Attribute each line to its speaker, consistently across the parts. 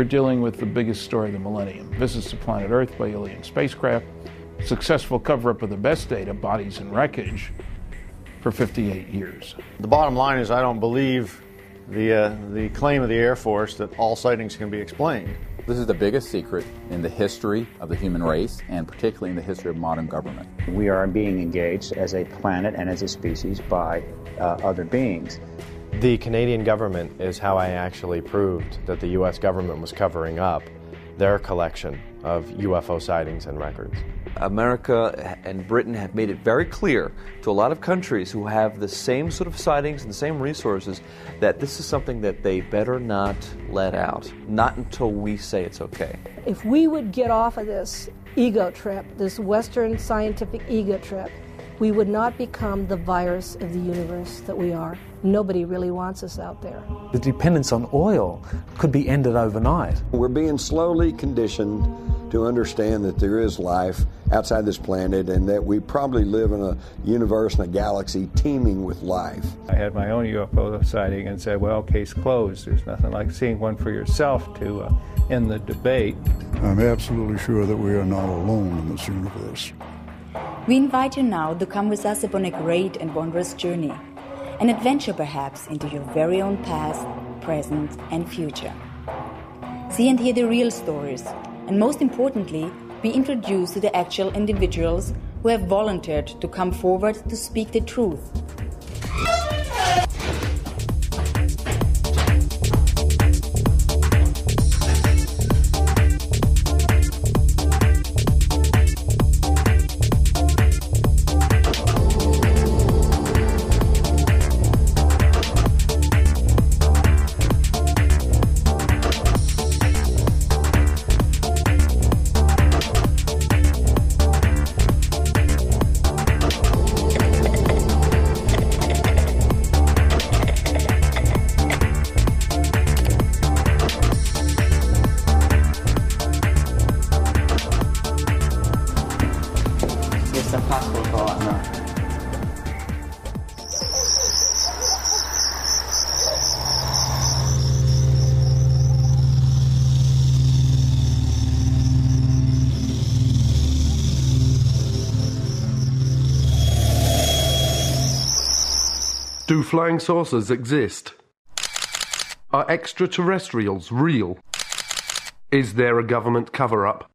Speaker 1: we're dealing with the biggest story of the millennium. Visits to planet Earth by alien spacecraft, successful cover-up of the best data, bodies and wreckage, for 58 years.
Speaker 2: The bottom line is I don't believe the claim of the Air Force that all sightings can be explained.
Speaker 3: This is the biggest secret in the history of the human race, and particularly in the history of modern government.
Speaker 4: We are being engaged as a planet and as a species by other beings.
Speaker 5: The Canadian government is how I actually proved that the U.S. government was covering up their collection of UFO sightings and records.
Speaker 6: America and Britain have made it very clear to a lot of countries who have the same sort of sightings and the same resources that this is something that they better not let out, not until we say it's okay.
Speaker 7: If we would get off of this ego trip, this Western scientific ego trip, we would not become the virus of the universe that we are. Nobody really wants us out there.
Speaker 8: The dependence on oil could be ended overnight.
Speaker 9: We're being slowly conditioned to understand that there is life outside this planet and that we probably live in a universe and a galaxy teeming with life.
Speaker 10: I had my own UFO sighting and said, well, case closed. There's nothing like seeing one for yourself to end the debate.
Speaker 11: I'm absolutely sure that we are not alone in this universe.
Speaker 12: We invite you now to come with us upon a great and wondrous journey, an adventure perhaps into your very own past, present and future. See and hear the real stories, and most importantly, be introduced to the actual individuals who have volunteered to come forward to speak the truth.
Speaker 13: Do flying saucers exist? Are extraterrestrials real? Is there a government cover-up?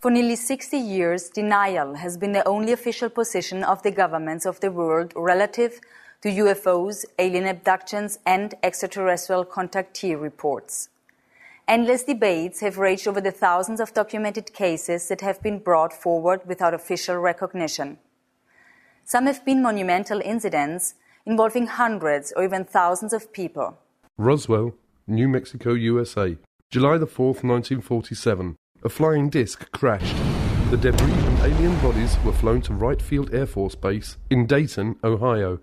Speaker 12: For nearly 60 years, denial has been the only official position of the governments of the world relative to UFOs, alien abductions, and extraterrestrial contactee reports. Endless debates have raged over the thousands of documented cases that have been brought forward without official recognition. Some have been monumental incidents involving hundreds or even thousands of people.
Speaker 13: Roswell, New Mexico, USA. July the 4th, 1947. A flying disc crashed. The debris and alien bodies were flown to Wright Field Air Force Base in Dayton, Ohio.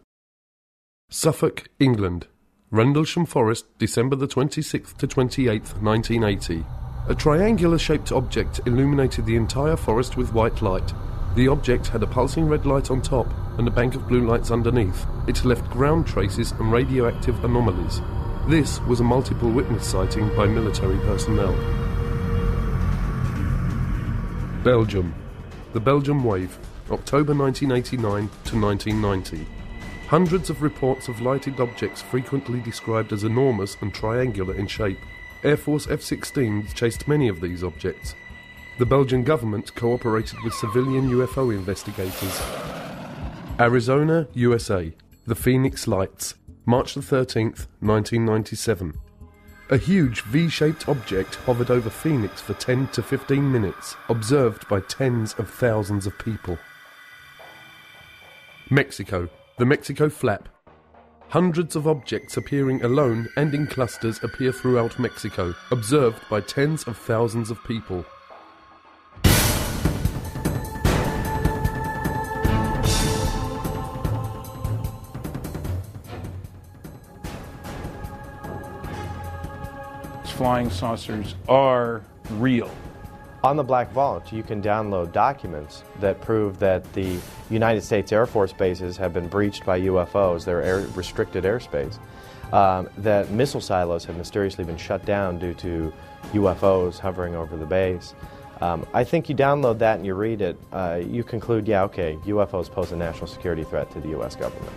Speaker 13: Suffolk, England. Rendlesham Forest, December the 26th to 28th, 1980. A triangular-shaped object illuminated the entire forest with white light. The object had a pulsing red light on top and a bank of blue lights underneath. It left ground traces and radioactive anomalies. This was a multiple witness sighting by military personnel. Belgium. The Belgium Wave, October 1989 to 1990. Hundreds of reports of lighted objects frequently described as enormous and triangular in shape. Air Force F-16s chased many of these objects. The Belgian government cooperated with civilian UFO investigators. Arizona, USA. The Phoenix Lights, March the 13th, 1997. A huge V-shaped object hovered over Phoenix for 10 to 15 minutes, observed by tens of thousands of people. Mexico. The Mexico Flap. Hundreds of objects appearing alone and in clusters appear throughout Mexico, observed by tens of thousands of people.
Speaker 1: Flying saucers are real.
Speaker 5: On the Black Vault, you can download documents that prove that the United States Air Force bases have been breached by UFOs, their restricted airspace. that missile silos have mysteriously been shut down due to UFOs hovering over the base. I think you download that and you read it, you conclude, yeah, okay, UFOs pose a national security threat to the U.S. government.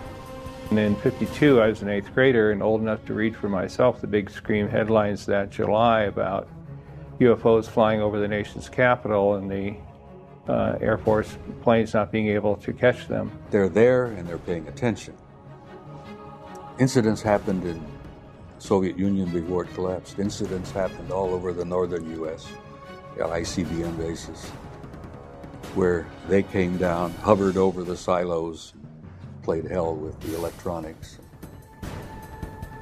Speaker 10: And in '52, I was an 8th grader and old enough to read for myself the big scream headlines that July about UFOs flying over the nation's capital and the Air Force planes not being able to catch them.
Speaker 14: They're there and they're paying attention. Incidents happened in the Soviet Union before it collapsed. Incidents happened all over the northern U.S., ICBM bases, where they came down, hovered over the silos, played hell with the electronics.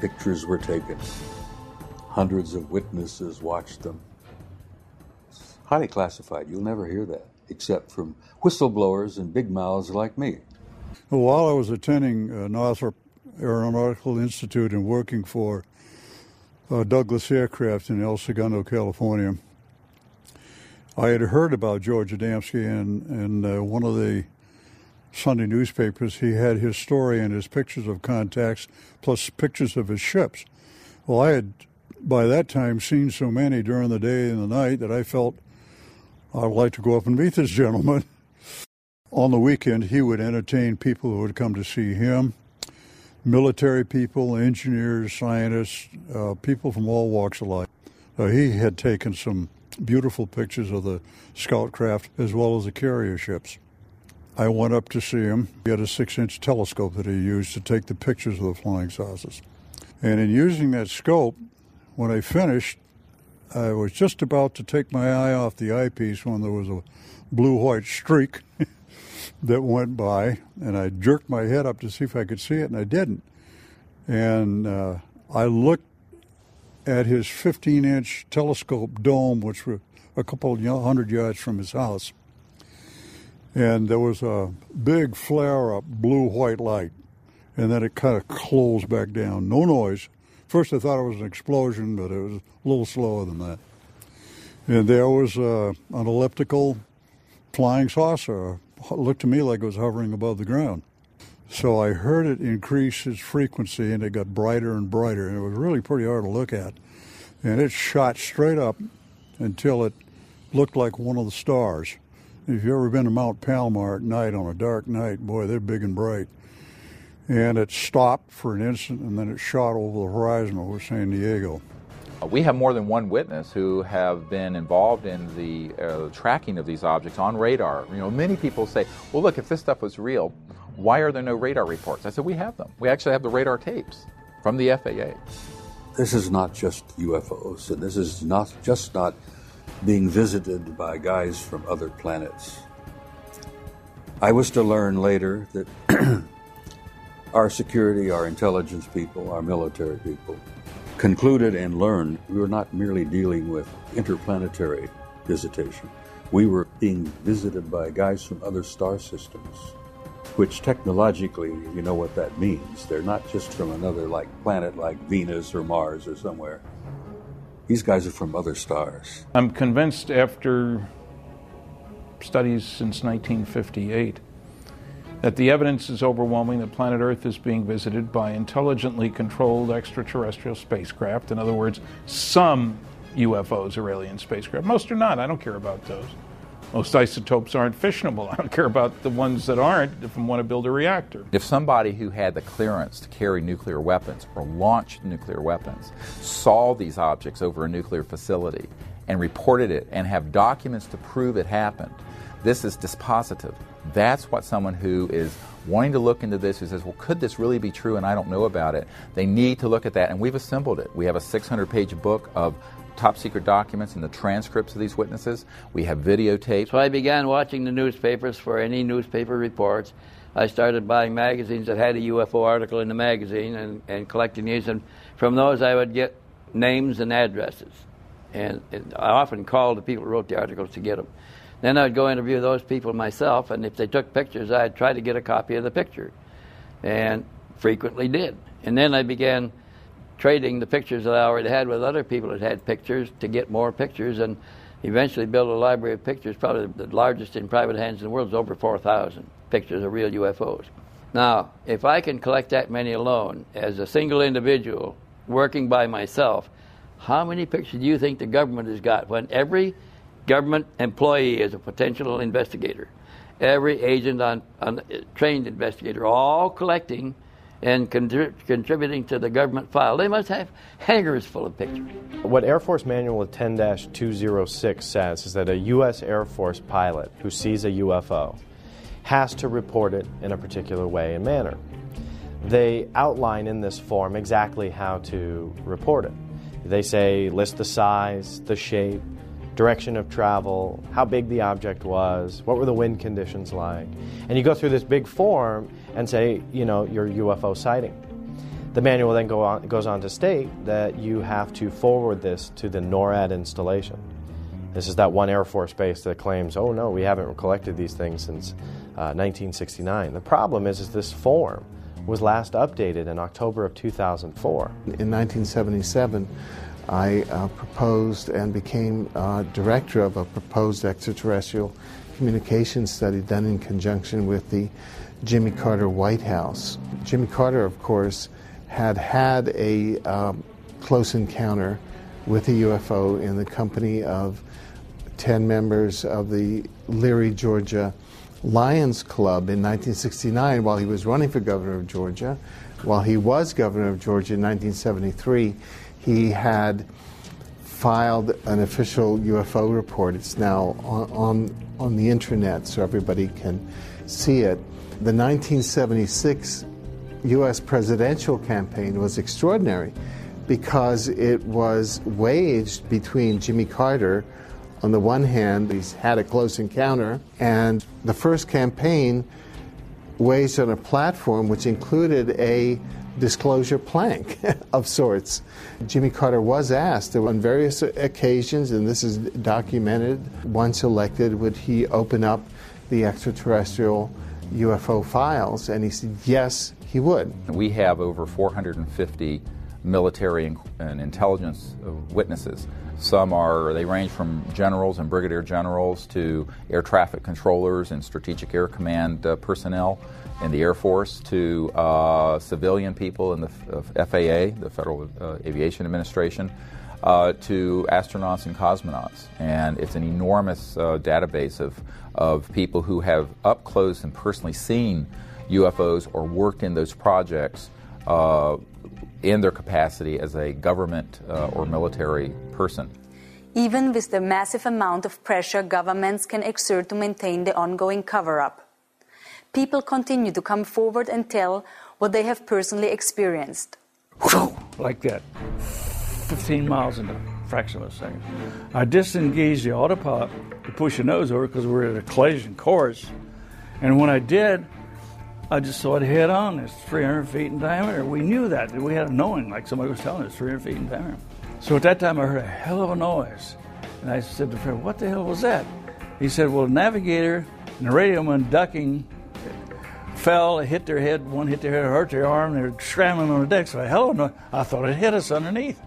Speaker 14: Pictures were taken. Hundreds of witnesses watched them. It's highly classified. You'll never hear that, except from whistleblowers and big mouths like me.
Speaker 11: Well, while I was attending Northrop Aeronautical Institute and working for Douglas Aircraft in El Segundo, California, I had heard about George Adamski, and one of the Sunday newspapers, he had his story and his pictures of contacts plus pictures of his ships. Well, I had by that time seen so many during the day and the night that I felt I'd like to go up and meet this gentleman. On the weekend, he would entertain people who would come to see him, military people, engineers, scientists, people from all walks of life. He had taken some beautiful pictures of the scout craft as well as the carrier ships. I went up to see him. He had a 6-inch telescope that he used to take the pictures of the flying saucers. And in using that scope, when I finished, I was just about to take my eye off the eyepiece when there was a blue-white streak that went by, and I jerked my head up to see if I could see it, and I didn't. And I looked at his 15-inch telescope dome, which was a couple of 100 yards from his house. And there was a big flare-up blue-white light, and then it kind of closed back down. No noise. First I thought it was an explosion, but it was a little slower than that. And there was an elliptical flying saucer. It looked to me like it was hovering above the ground. So I heard it increase its frequency, and it got brighter and brighter, and it was really pretty hard to look at. And it shot straight up until it looked like one of the stars. If you've ever been to Mount Palomar at night on a dark night, boy, they're big and bright. And it stopped for an instant, and then it shot over the horizon over San Diego.
Speaker 3: We have more than one witness who have been involved in the tracking of these objects on radar. You know, many people say, well, look, if this stuff was real, why are there no radar reports? I said, we have them. We actually have the radar tapes from the FAA.
Speaker 14: This is not just UFOs, and this is not being visited by guys from other planets. I was to learn later that our security, our intelligence people, our military people concluded and learned we were not merely dealing with interplanetary visitation. We were being visited by guys from other star systems, which technologically, you know what that means. They're not just from another planet like Venus or Mars or somewhere. These guys are from other stars.
Speaker 1: I'm convinced after studies since 1958 that the evidence is overwhelming that planet Earth is being visited by intelligently controlled extraterrestrial spacecraft. In other words, some UFOs are alien spacecraft. Most are not. I don't care about those. Most isotopes aren't fissionable. I don't care about the ones that aren't if I want to build a reactor.
Speaker 3: If somebody who had the clearance to carry nuclear weapons or launch nuclear weapons saw these objects over a nuclear facility and reported it and have documents to prove it happened, this is dispositive. That's what someone who is wanting to look into this, who says, well, could this really be true and I don't know about it? They need to look at that, and we've assembled it. We have a 600-page book of top secret documents and the transcripts of these witnesses. We have videotapes.
Speaker 15: So I began watching the newspapers for any newspaper reports. I started buying magazines that had a UFO article in the magazine and collecting these, and from those I would get names and addresses. And I often called the people who wrote the articles to get them. Then I'd go interview those people myself, and if they took pictures, I'd try to get a copy of the picture, and frequently did. And then I began trading the pictures that I already had with other people that had pictures to get more pictures, and eventually built a library of pictures. Probably the largest in private hands in the world is over 4,000 pictures of real UFOs. Now, if I can collect that many alone as a single individual working by myself, how many pictures do you think the government has got when every government employee is a potential investigator? Every agent on trained investigator, all collecting and contributing to the government file. They must have hangars full of pictures.
Speaker 5: What Air Force Manual 10-206 says is that a U.S. Air Force pilot who sees a UFO has to report it in a particular way and manner. They outline in this form exactly how to report it. They say list the size, the shape, direction of travel, how big the object was, what were the wind conditions like. And you go through this big form and say, you know, your UFO sighting. The manual then goes on to state that you have to forward this to the NORAD installation. This is that one Air Force base that claims, oh no, we haven't collected these things since 1969. The problem is this form was last updated in October of 2004.
Speaker 16: In 1977, I proposed and became director of a proposed extraterrestrial communication study done in conjunction with the Jimmy Carter White House. Jimmy Carter, of course, had a close encounter with a UFO in the company of 10 members of the Leary, Georgia Lions Club in 1969 while he was running for governor of Georgia. While he was governor of Georgia in 1973, he had filed an official UFO report. It's now on the internet so everybody can see it. The 1976 U.S. presidential campaign was extraordinary because it was waged between Jimmy Carter, on the one hand, he's had a close encounter, and the first campaign waged on a platform which included a disclosure plank of sorts. Jimmy Carter was asked on various occasions, and this is documented, once elected, would he open up the extraterrestrial UFO files, and he said yes, he would.
Speaker 3: We have over 450 military and intelligence witnesses. They range from generals and brigadier generals to air traffic controllers and strategic air command personnel in the Air Force to civilian people in the FAA, the Federal Aviation Administration, to astronauts and cosmonauts. And it's an enormous database of people who have up close and personally seen UFOs or worked in those projects in their capacity as a government or military person.
Speaker 12: Even with the massive amount of pressure governments can exert to maintain the ongoing cover-up, people continue to come forward and tell what they have personally experienced.
Speaker 17: Like that, 15 miles in a fraction of a second. I disengaged the autopilot to push the nose over because we were at a collision course. And when I did, I just saw it head on. It's 300 feet in diameter. We knew that. We had a knowing, like somebody was telling us, 300 feet in diameter. So at that time, I heard a hell of a noise. And I said to Fred, what the hell was that? He said, well, the navigator and the radio man ducking fell, hit their head, one hit their head, hurt their arm, they were scrambling on the deck. So I thought it hit us underneath.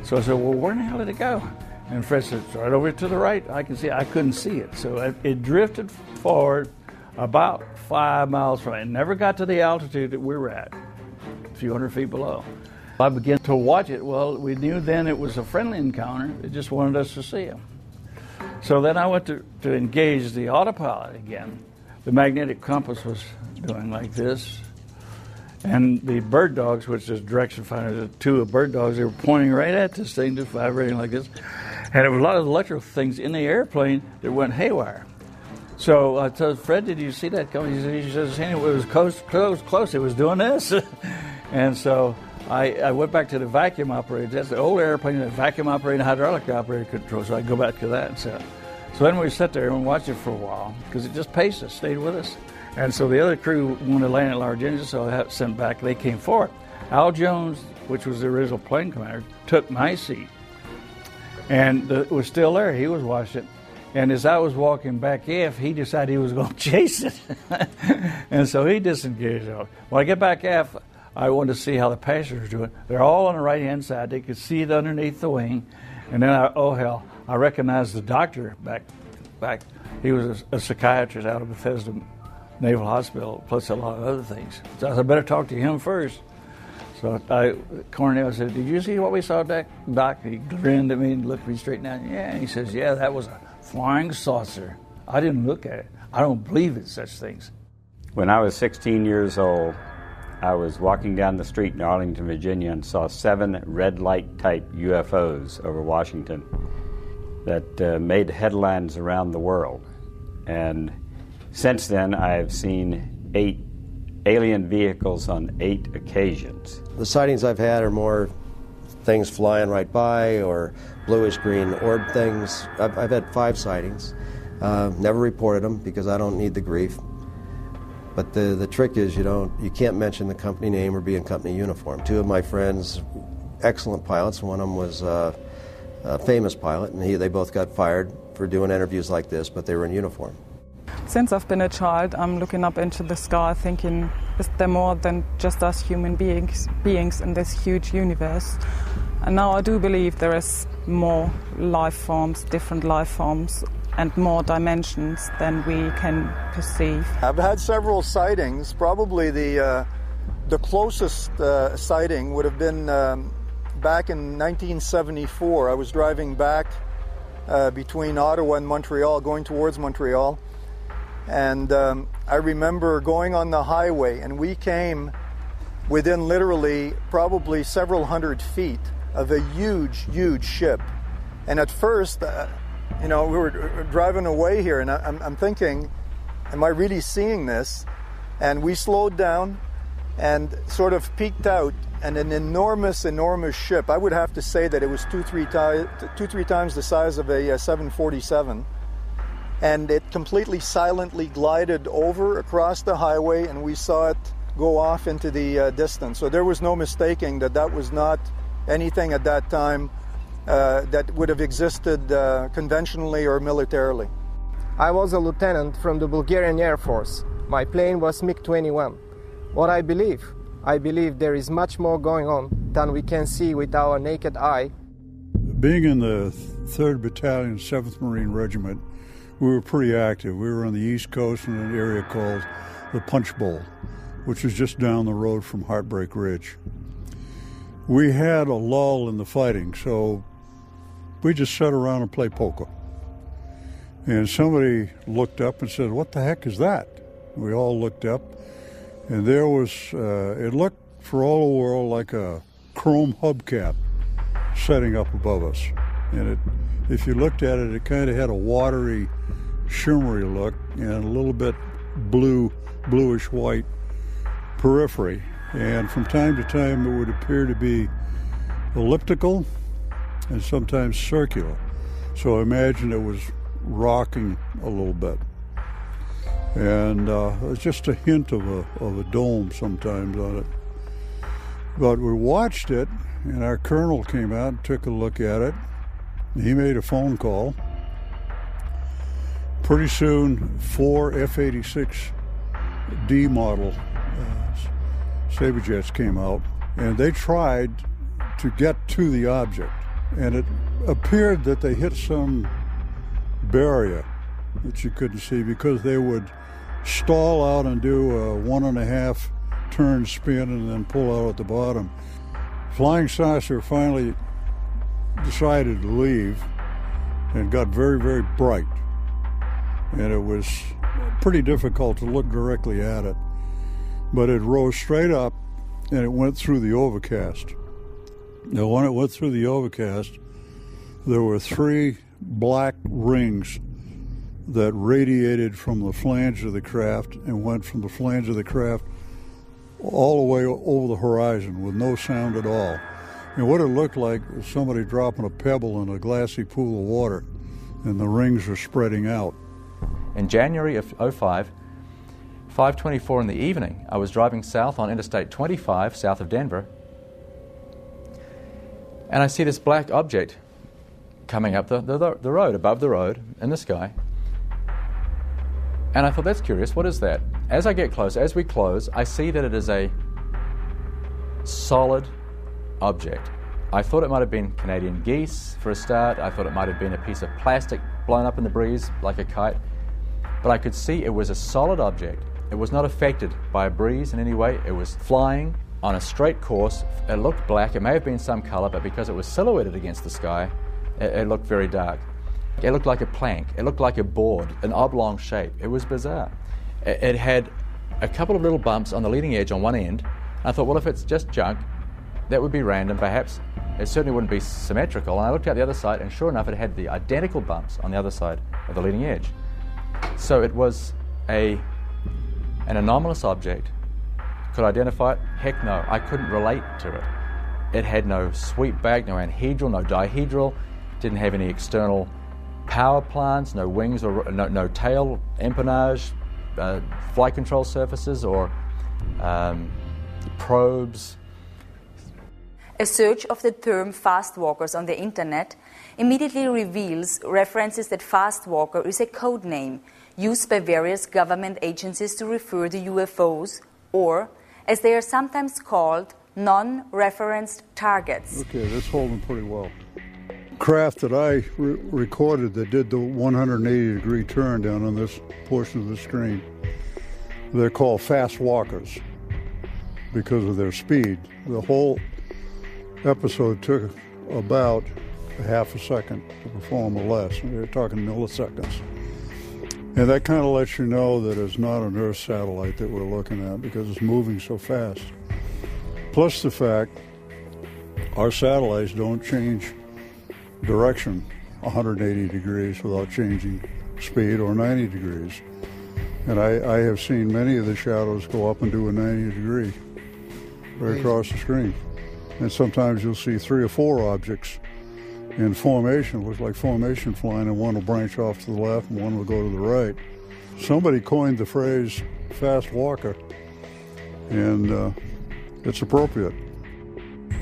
Speaker 17: So I said, well, where in the hell did it go? And Fred said, it's right over to the right. I can see it. I couldn't see it. So it drifted forward about 5 miles from it. It never got to the altitude that we were at, a few hundred feet below. I began to watch it. Well, we knew then it was a friendly encounter. It just wanted us to see him. So then I went to engage the autopilot again. The magnetic compass was doing like this. And the bird dogs, which is direction finder, the two bird dogs, they were pointing right at this thing, just vibrating like this. And there was a lot of electrical things in the airplane that went haywire. So I told Fred, did you see that coming? He says, it was close. It was doing this. And so I went back to the vacuum operator. That's the old airplane, the vacuum operator, hydraulic operator control. So I go back to that and so then we sat there and watched it for a while because it just paced us, stayed with us. And so the other crew wanted to land at large engines, so I had sent back. They came forward. Al Jones, which was the original plane commander, took my seat and was still there. He was watching it. And as I was walking back aft, he decided he was going to chase it. And so he disengaged. When I get back aft, I wanted to see how the passengers do it. They're all on the right-hand side. They could see it underneath the wing. And then, I recognized the doctor back. He was a psychiatrist out of Bethesda, Naval Hospital, plus a lot of other things. So I said, I better talk to him first. So Cornell said, did you see what we saw, Doc? He grinned at me and looked me straight down. Yeah, and he says, yeah, that was a flying saucer. I didn't look at it. I don't believe in such things.
Speaker 18: When I was 16 years old, I was walking down the street in Arlington, Virginia, and saw 7 red light type UFOs over Washington that made headlines around the world. And since then, I've seen 8 alien vehicles on 8 occasions.
Speaker 19: The sightings I've had are more things flying right by or bluish-green orb things. I've had 5 sightings. Never reported them because I don't need the grief. But the trick is you can't mention the company name or be in company uniform. 2 of my friends, excellent pilots. One of them was a famous pilot, and they both got fired for doing interviews like this, but they were in uniform.
Speaker 20: Since I've been a child, I'm looking up into the sky thinking, is there more than just us human beings in this huge universe? And now I do believe there is more life forms, different life forms, and more dimensions than we can perceive.
Speaker 21: I've had several sightings. Probably the closest sighting would have been back in 1974. I was driving back between Ottawa and Montreal, going towards Montreal. And I remember going on the highway, and we came within literally probably several hundred feet of a huge, huge ship. And at first, we were driving away here, and I'm thinking, am I really seeing this? And we slowed down and sort of peeked out, and an enormous, enormous ship. I would have to say that it was 2-3 times the size of a 747. And it completely silently glided over across the highway, and we saw it go off into the distance. So there was no mistaking that was not anything at that time that would have existed conventionally or militarily.
Speaker 22: I was a lieutenant from the Bulgarian Air Force. My plane was MiG-21. What I believe there is much more going on than we can see with our naked eye.
Speaker 11: Being in the 3rd Battalion, 7th Marine Regiment, we were pretty active. We were on the East Coast in an area called the Punch Bowl, which is just down the road from Heartbreak Ridge. We had a lull in the fighting, so we just sat around and played poker. And somebody looked up and said, "What the heck is that?" We all looked up, and there was, it looked for all the world like a chrome hubcap setting up above us. And if you looked at it, it kind of had a watery, shimmery look and a little bit bluish white periphery. And from time to time, it would appear to be elliptical and sometimes circular. So I imagine it was rocking a little bit. And it's just a hint of a dome sometimes on it. But we watched it, and our colonel came out and took a look at it. He made a phone call. Pretty soon, 4 F-86D model Sabre jets came out, and they tried to get to the object. And it appeared that they hit some barrier that you couldn't see, because they would stall out and do a 1.5 turn spin and then pull out at the bottom. Flying saucer finally decided to leave and got very, very bright. And it was pretty difficult to look directly at it. But it rose straight up and it went through the overcast. Now, when it went through the overcast, there were 3 black rings that radiated from the flange of the craft and went from the flange of the craft all the way over the horizon with no sound at all. And what it looked like was somebody dropping a pebble in a glassy pool of water, and the rings were spreading out.
Speaker 23: In January of 2005, 5:24 in the evening, I was driving south on Interstate 25, south of Denver, and I see this black object coming up the road, above the road, in the sky. And I thought, that's curious, what is that? As I get close, as we close, I see that it is a solid object. I thought it might have been Canadian geese for a start. I thought it might have been a piece of plastic blown up in the breeze like a kite. But I could see it was a solid object. It was not affected by a breeze in any way. It was flying on a straight course. It looked black. It may have been some color, but because it was silhouetted against the sky, it looked very dark. It looked like a plank. It looked like a board, an oblong shape. It was bizarre. It had a couple of little bumps on the leading edge on one end. I thought, well, if it's just junk, that would be random, perhaps. It certainly wouldn't be symmetrical. And I looked out the other side, and sure enough, it had the identical bumps on the other side of the leading edge. So it was an anomalous object. Could I identify it? Heck no. I couldn't relate to it. It had no sweep back, no anhedral, no dihedral, didn't have any external power plants, no wings or no tail, empennage, flight control surfaces or probes.
Speaker 12: A search of the term Fastwalkers on the internet immediately reveals references that Fastwalker is a code name used by various government agencies to refer to UFOs, or, as they are sometimes called, non-referenced targets.
Speaker 11: Okay, that's holding pretty well. Craft that I recorded that did the 180-degree turn down on this portion of the screen, they're called Fastwalkers because of their speed. The whole episode took about a half a second to perform or less. We're talking milliseconds. And that kind of lets you know that it's not an Earth satellite that we're looking at because it's moving so fast. Plus the fact our satellites don't change direction 180 degrees without changing speed or 90 degrees. And I have seen many of the shadows go up and do a 90 degree right across the screen. And sometimes you'll see 3 or 4 objects in formation. It looks like formation flying, and one will branch off to the left and one will go to the right. Somebody coined the phrase fast walker, and it's appropriate.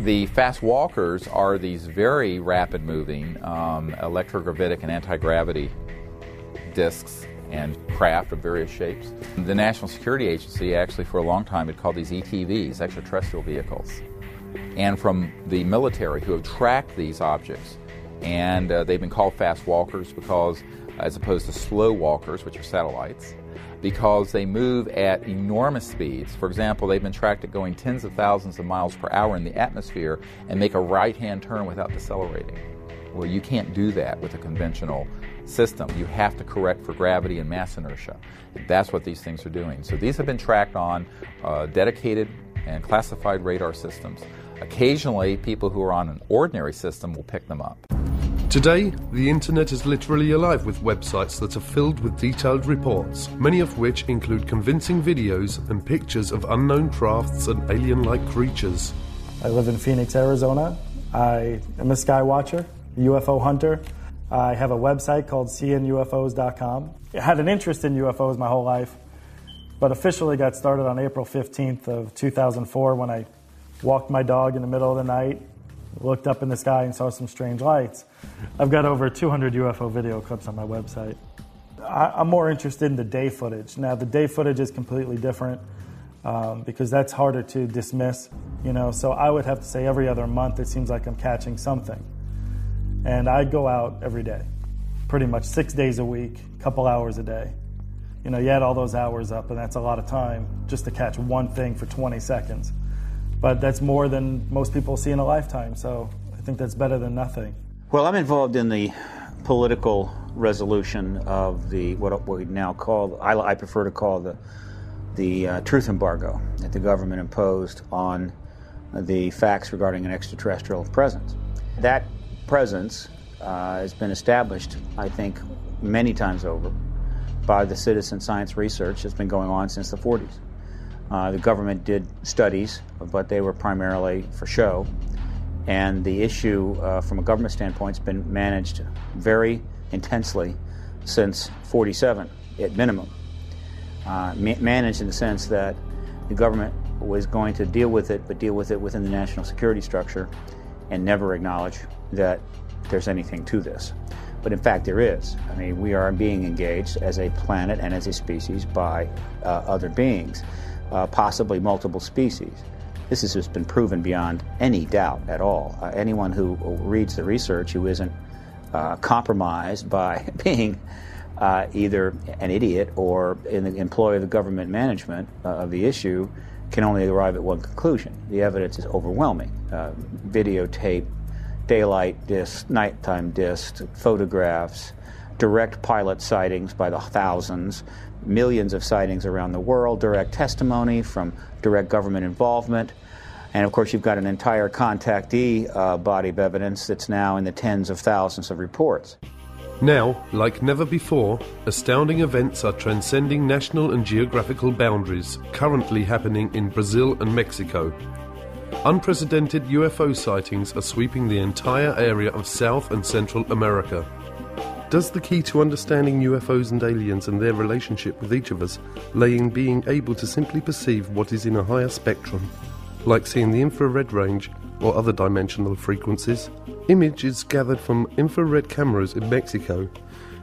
Speaker 3: The fast walkers are these very rapid-moving electrogravitic and anti-gravity discs and craft of various shapes. The National Security Agency actually for a long time had called these ETVs, extraterrestrial vehicles. And from the military who have tracked these objects, and they've been called fast walkers because, as opposed to slow walkers, which are satellites, because they move at enormous speeds. For example, they've been tracked at going tens of thousands of miles per hour in the atmosphere and make a right-hand turn without decelerating. Well, you can't do that with a conventional system. You have to correct for gravity and mass inertia. That's what these things are doing. So these have been tracked on dedicated and classified radar systems. Occasionally, people who are on an ordinary system will pick them up.
Speaker 13: Today, the internet is literally alive with websites that are filled with detailed reports, many of which include convincing videos and pictures of unknown crafts and alien-like creatures.
Speaker 2: I live in Phoenix, Arizona. I am a sky watcher, a UFO hunter. I have a website called seeingufos.com. I had an interest in UFOs my whole life, but officially got started on April 15th of 2004 when I walked my dog in the middle of the night, looked up in the sky and saw some strange lights. I've got over 200 UFO video clips on my website. I'm more interested in the day footage. Now, the day footage is completely different because that's harder to dismiss, so I would have to say every other month it seems like I'm catching something. And I go out every day, pretty much 6 days a week, a couple hours a day. You add all those hours up, and that's a lot of time just to catch one thing for 20 seconds. But that's more than most people see in a lifetime, so I think that's better than nothing.
Speaker 4: Well, I'm involved in the political resolution of what we now call, I prefer to call the truth embargo that the government imposed on the facts regarding an extraterrestrial presence. That presence has been established, I think, many times over by the citizen science research that's been going on since the 40s. The government did studies, but they were primarily for show. And the issue, from a government standpoint, has been managed very intensely since 47, at minimum. Managed in the sense that the government was going to deal with it, but deal with it within the national security structure and never acknowledge that there's anything to this. But in fact, there is. I mean, we are being engaged as a planet and as a species by other beings. Possibly multiple species. This has just been proven beyond any doubt at all. Anyone who reads the research who isn't compromised by being either an idiot or in the employ of the government management of the issue can only arrive at one conclusion. The evidence is overwhelming. Videotape, daylight discs, nighttime discs, photographs, direct pilot sightings by the thousands, millions of sightings around the world, direct testimony from direct government involvement, and of course you've got an entire contactee body of evidence that's now in the tens of thousands of reports.
Speaker 13: Now, like never before, astounding events are transcending national and geographical boundaries, currently happening in Brazil and Mexico. Unprecedented UFO sightings are sweeping the entire area of South and Central America. Does the key to understanding UFOs and aliens and their relationship with each of us lay in being able to simply perceive what is in a higher spectrum, like seeing the infrared range or other dimensional frequencies? Images gathered from infrared cameras in Mexico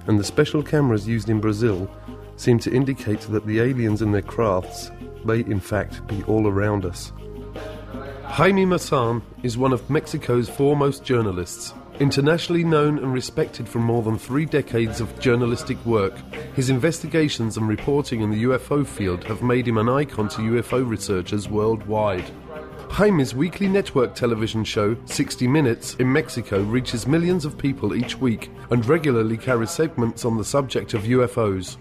Speaker 13: and the special cameras used in Brazil seem to indicate that the aliens and their crafts may in fact be all around us. Jaime Maussan is one of Mexico's foremost journalists. Internationally known and respected for more than 3 decades of journalistic work, his investigations and reporting in the UFO field have made him an icon to UFO researchers worldwide. Jaime's weekly network television show, 60 Minutes, in Mexico reaches millions of people each week and regularly carries segments on the subject of UFOs.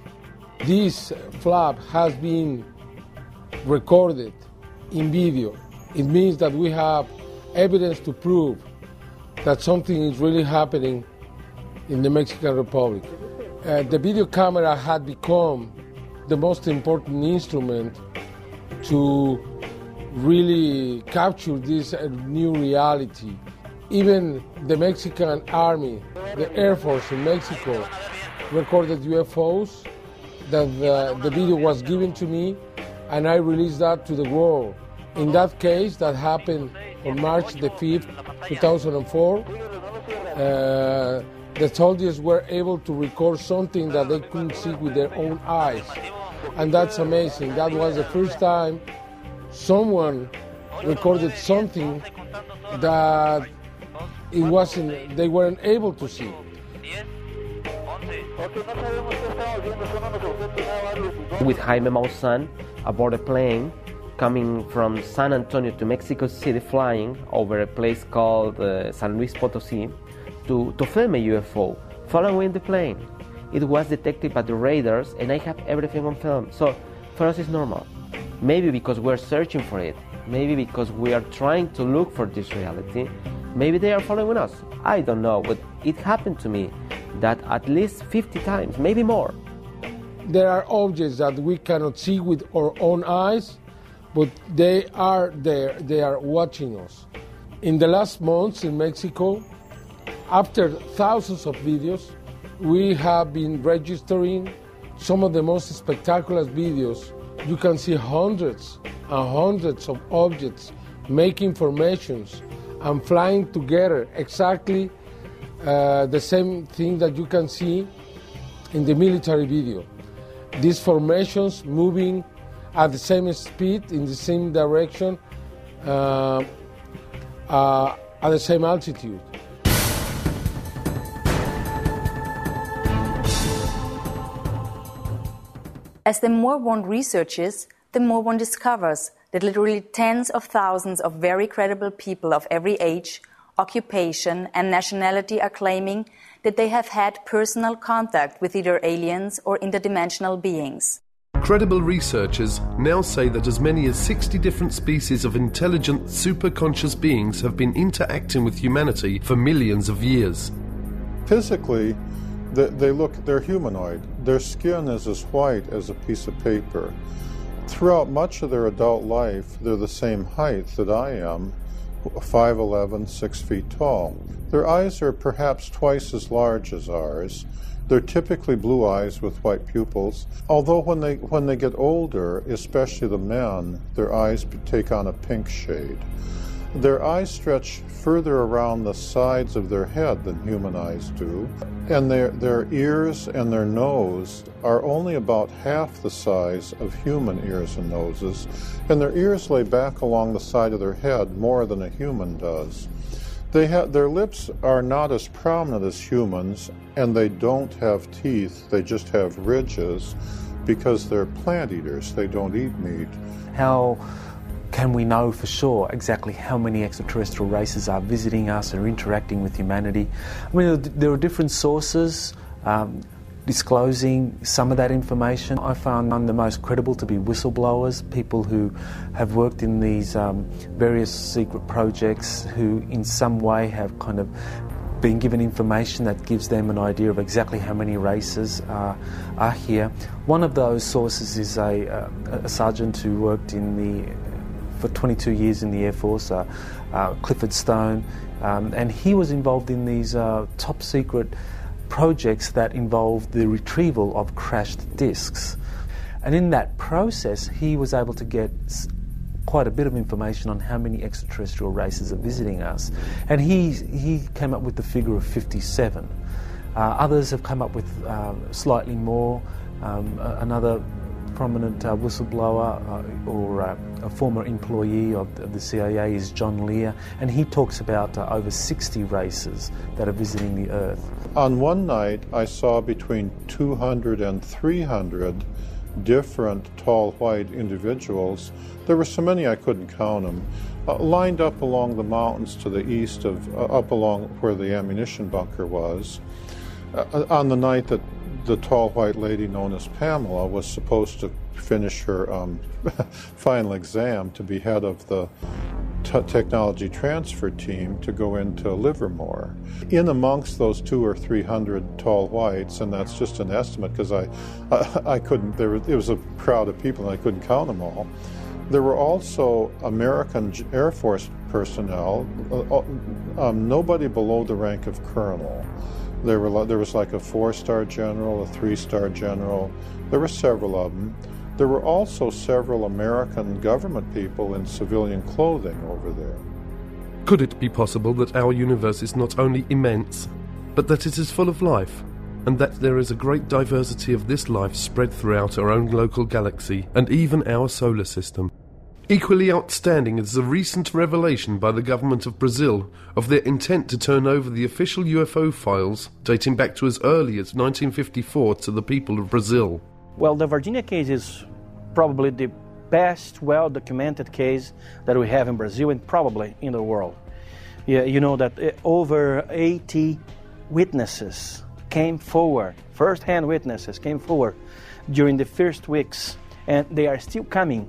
Speaker 6: This flap has been recorded in video. It means that we have evidence to prove that something is really happening in the Mexican Republic. The video camera had become the most important instrument to really capture this new reality. Even the Mexican Army, the Air Force in Mexico, recorded UFOs. That the video was given to me, and I released that to the world. In that case, that happened on March the 5th, 2004. The soldiers were able to record something that they couldn't see with their own eyes. And that's amazing. That was the first time someone recorded something that they weren't able to see.
Speaker 7: With Jaime Maussan aboard a plane coming from San Antonio to Mexico City, flying over a place called San Luis Potosí to film a UFO, following the plane. It was detected by the radars, and I have everything on film. So for us it's normal. Maybe because we're searching for it, maybe because we are trying to look for this reality, maybe they are following us. I don't know, but it happened to me that at least 50 times, maybe more.
Speaker 6: There are objects that we cannot see with our own eyes, but they are there, they are watching us. In the last months in Mexico, after thousands of videos, we have been registering some of the most spectacular videos. You can see hundreds and hundreds of objects making formations and flying together, exactly the same thing that you can see in the military video. These formations moving at the same speed, in the same direction, at the same altitude.
Speaker 12: As the more one researches, the more one discovers that literally tens of thousands of very credible people of every age, occupation, and nationality are claiming that they have had personal contact with either aliens or interdimensional beings.
Speaker 13: Credible researchers now say that as many as 60 different species of intelligent, superconscious beings have been interacting with humanity for millions of years.
Speaker 11: Physically, they're humanoid. Their skin is as white as a piece of paper. Throughout much of their adult life, they're the same height that I am, 5'11", 6 feet tall. Their eyes are perhaps twice as large as ours. They're typically blue eyes with white pupils, although when they get older, especially the men, their eyes take on a pink shade. Their eyes stretch further around the sides of their head than human eyes do, and their ears and their nose are only about half the size of human ears and noses, and their ears lay back along the side of their head more than a human does.
Speaker 8: Their lips are not as prominent as humans, and they don't have teeth. They just have ridges because they're plant eaters. They don't eat meat.
Speaker 9: How can we know for sure exactly how many extraterrestrial races are visiting us or interacting with humanity? I mean, there are different sources disclosing some of that information. I found none the most credible to be whistleblowers, people who have worked in these various secret projects, who in some way have kind of been given information that gives them an idea of exactly how many races are here. One of those sources is a sergeant who worked for 22 years in the Air Force, Clifford Stone, and he was involved in these top secret projects that involved the retrieval of crashed discs. And in that process, he was able to get quite a bit of information on how many extraterrestrial races are visiting us. And he came up with the figure of 57. Others have come up with slightly more. Another prominent whistleblower or a former employee of the CIA is John Lear, and he talks about over 60 races that are visiting the Earth.
Speaker 8: On one night, I saw between 200 and 300 different tall white individuals. There were so many I couldn't count them, lined up along the mountains to the east up along where the ammunition bunker was. On the night that the tall white lady known as Pamela was supposed to finish her final exam to be head of the technology transfer team to go into Livermore. In amongst those 200 or 300 tall whites, and that's just an estimate because I couldn't, it was a crowd of people and I couldn't count them all. There were also American Air Force personnel, nobody below the rank of colonel. There was like a 4-star general, a 3-star general. There were several of them. There were also several American government people in civilian clothing over there.
Speaker 13: Could it be possible that our universe is not only immense, but that it is full of life, and that there is a great diversity of this life spread throughout our own local galaxy and even our solar system? Equally outstanding is the recent revelation by the government of Brazil of their intent to turn over the official UFO files dating back to as early as 1954 to the people of Brazil.
Speaker 10: Well, the Virginia case is probably the best well-documented case that we have in Brazil and probably in the world. Yeah, you know that over 80 witnesses came forward, first-hand witnesses came forward during the first weeks, and they are still coming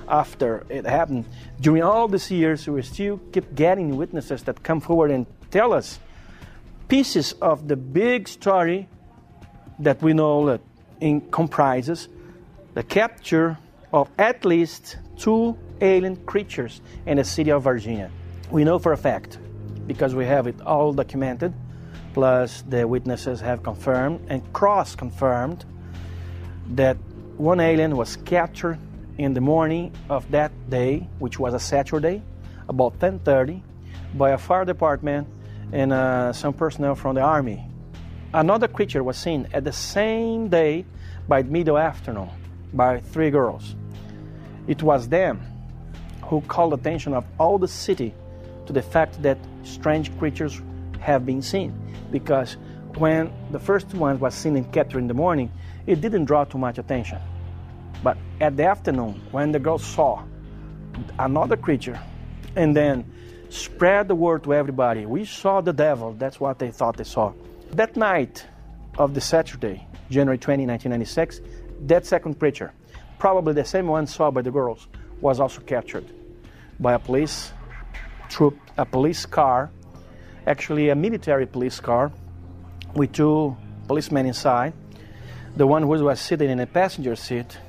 Speaker 10: after it happened. During all these years, we still keep getting witnesses that come forward and tell us pieces of the big story that we know that comprises the capture of at least 2 alien creatures in the city of Virginia. We know for a fact, because we have it all documented, plus the witnesses have confirmed and cross-confirmed that one alien was captured in the morning of that day, which was a Saturday, about 10:30, by a fire department and some personnel from the Army. Another creature was seen at the same day by middle afternoon by 3 girls. It was them who called attention of all the city to the fact that strange creatures have been seen, because when the first one was seen and captured in the morning, it didn't draw too much attention. But at the afternoon, when the girls saw another creature and then spread the word to everybody, we saw the devil, that's what they thought they saw. That night of the Saturday, January 20, 1996, that second creature, probably the same one saw by the girls, was also captured by a police troop, a police car, actually a military police car with 2 policemen inside. The one who was sitting in a passenger seat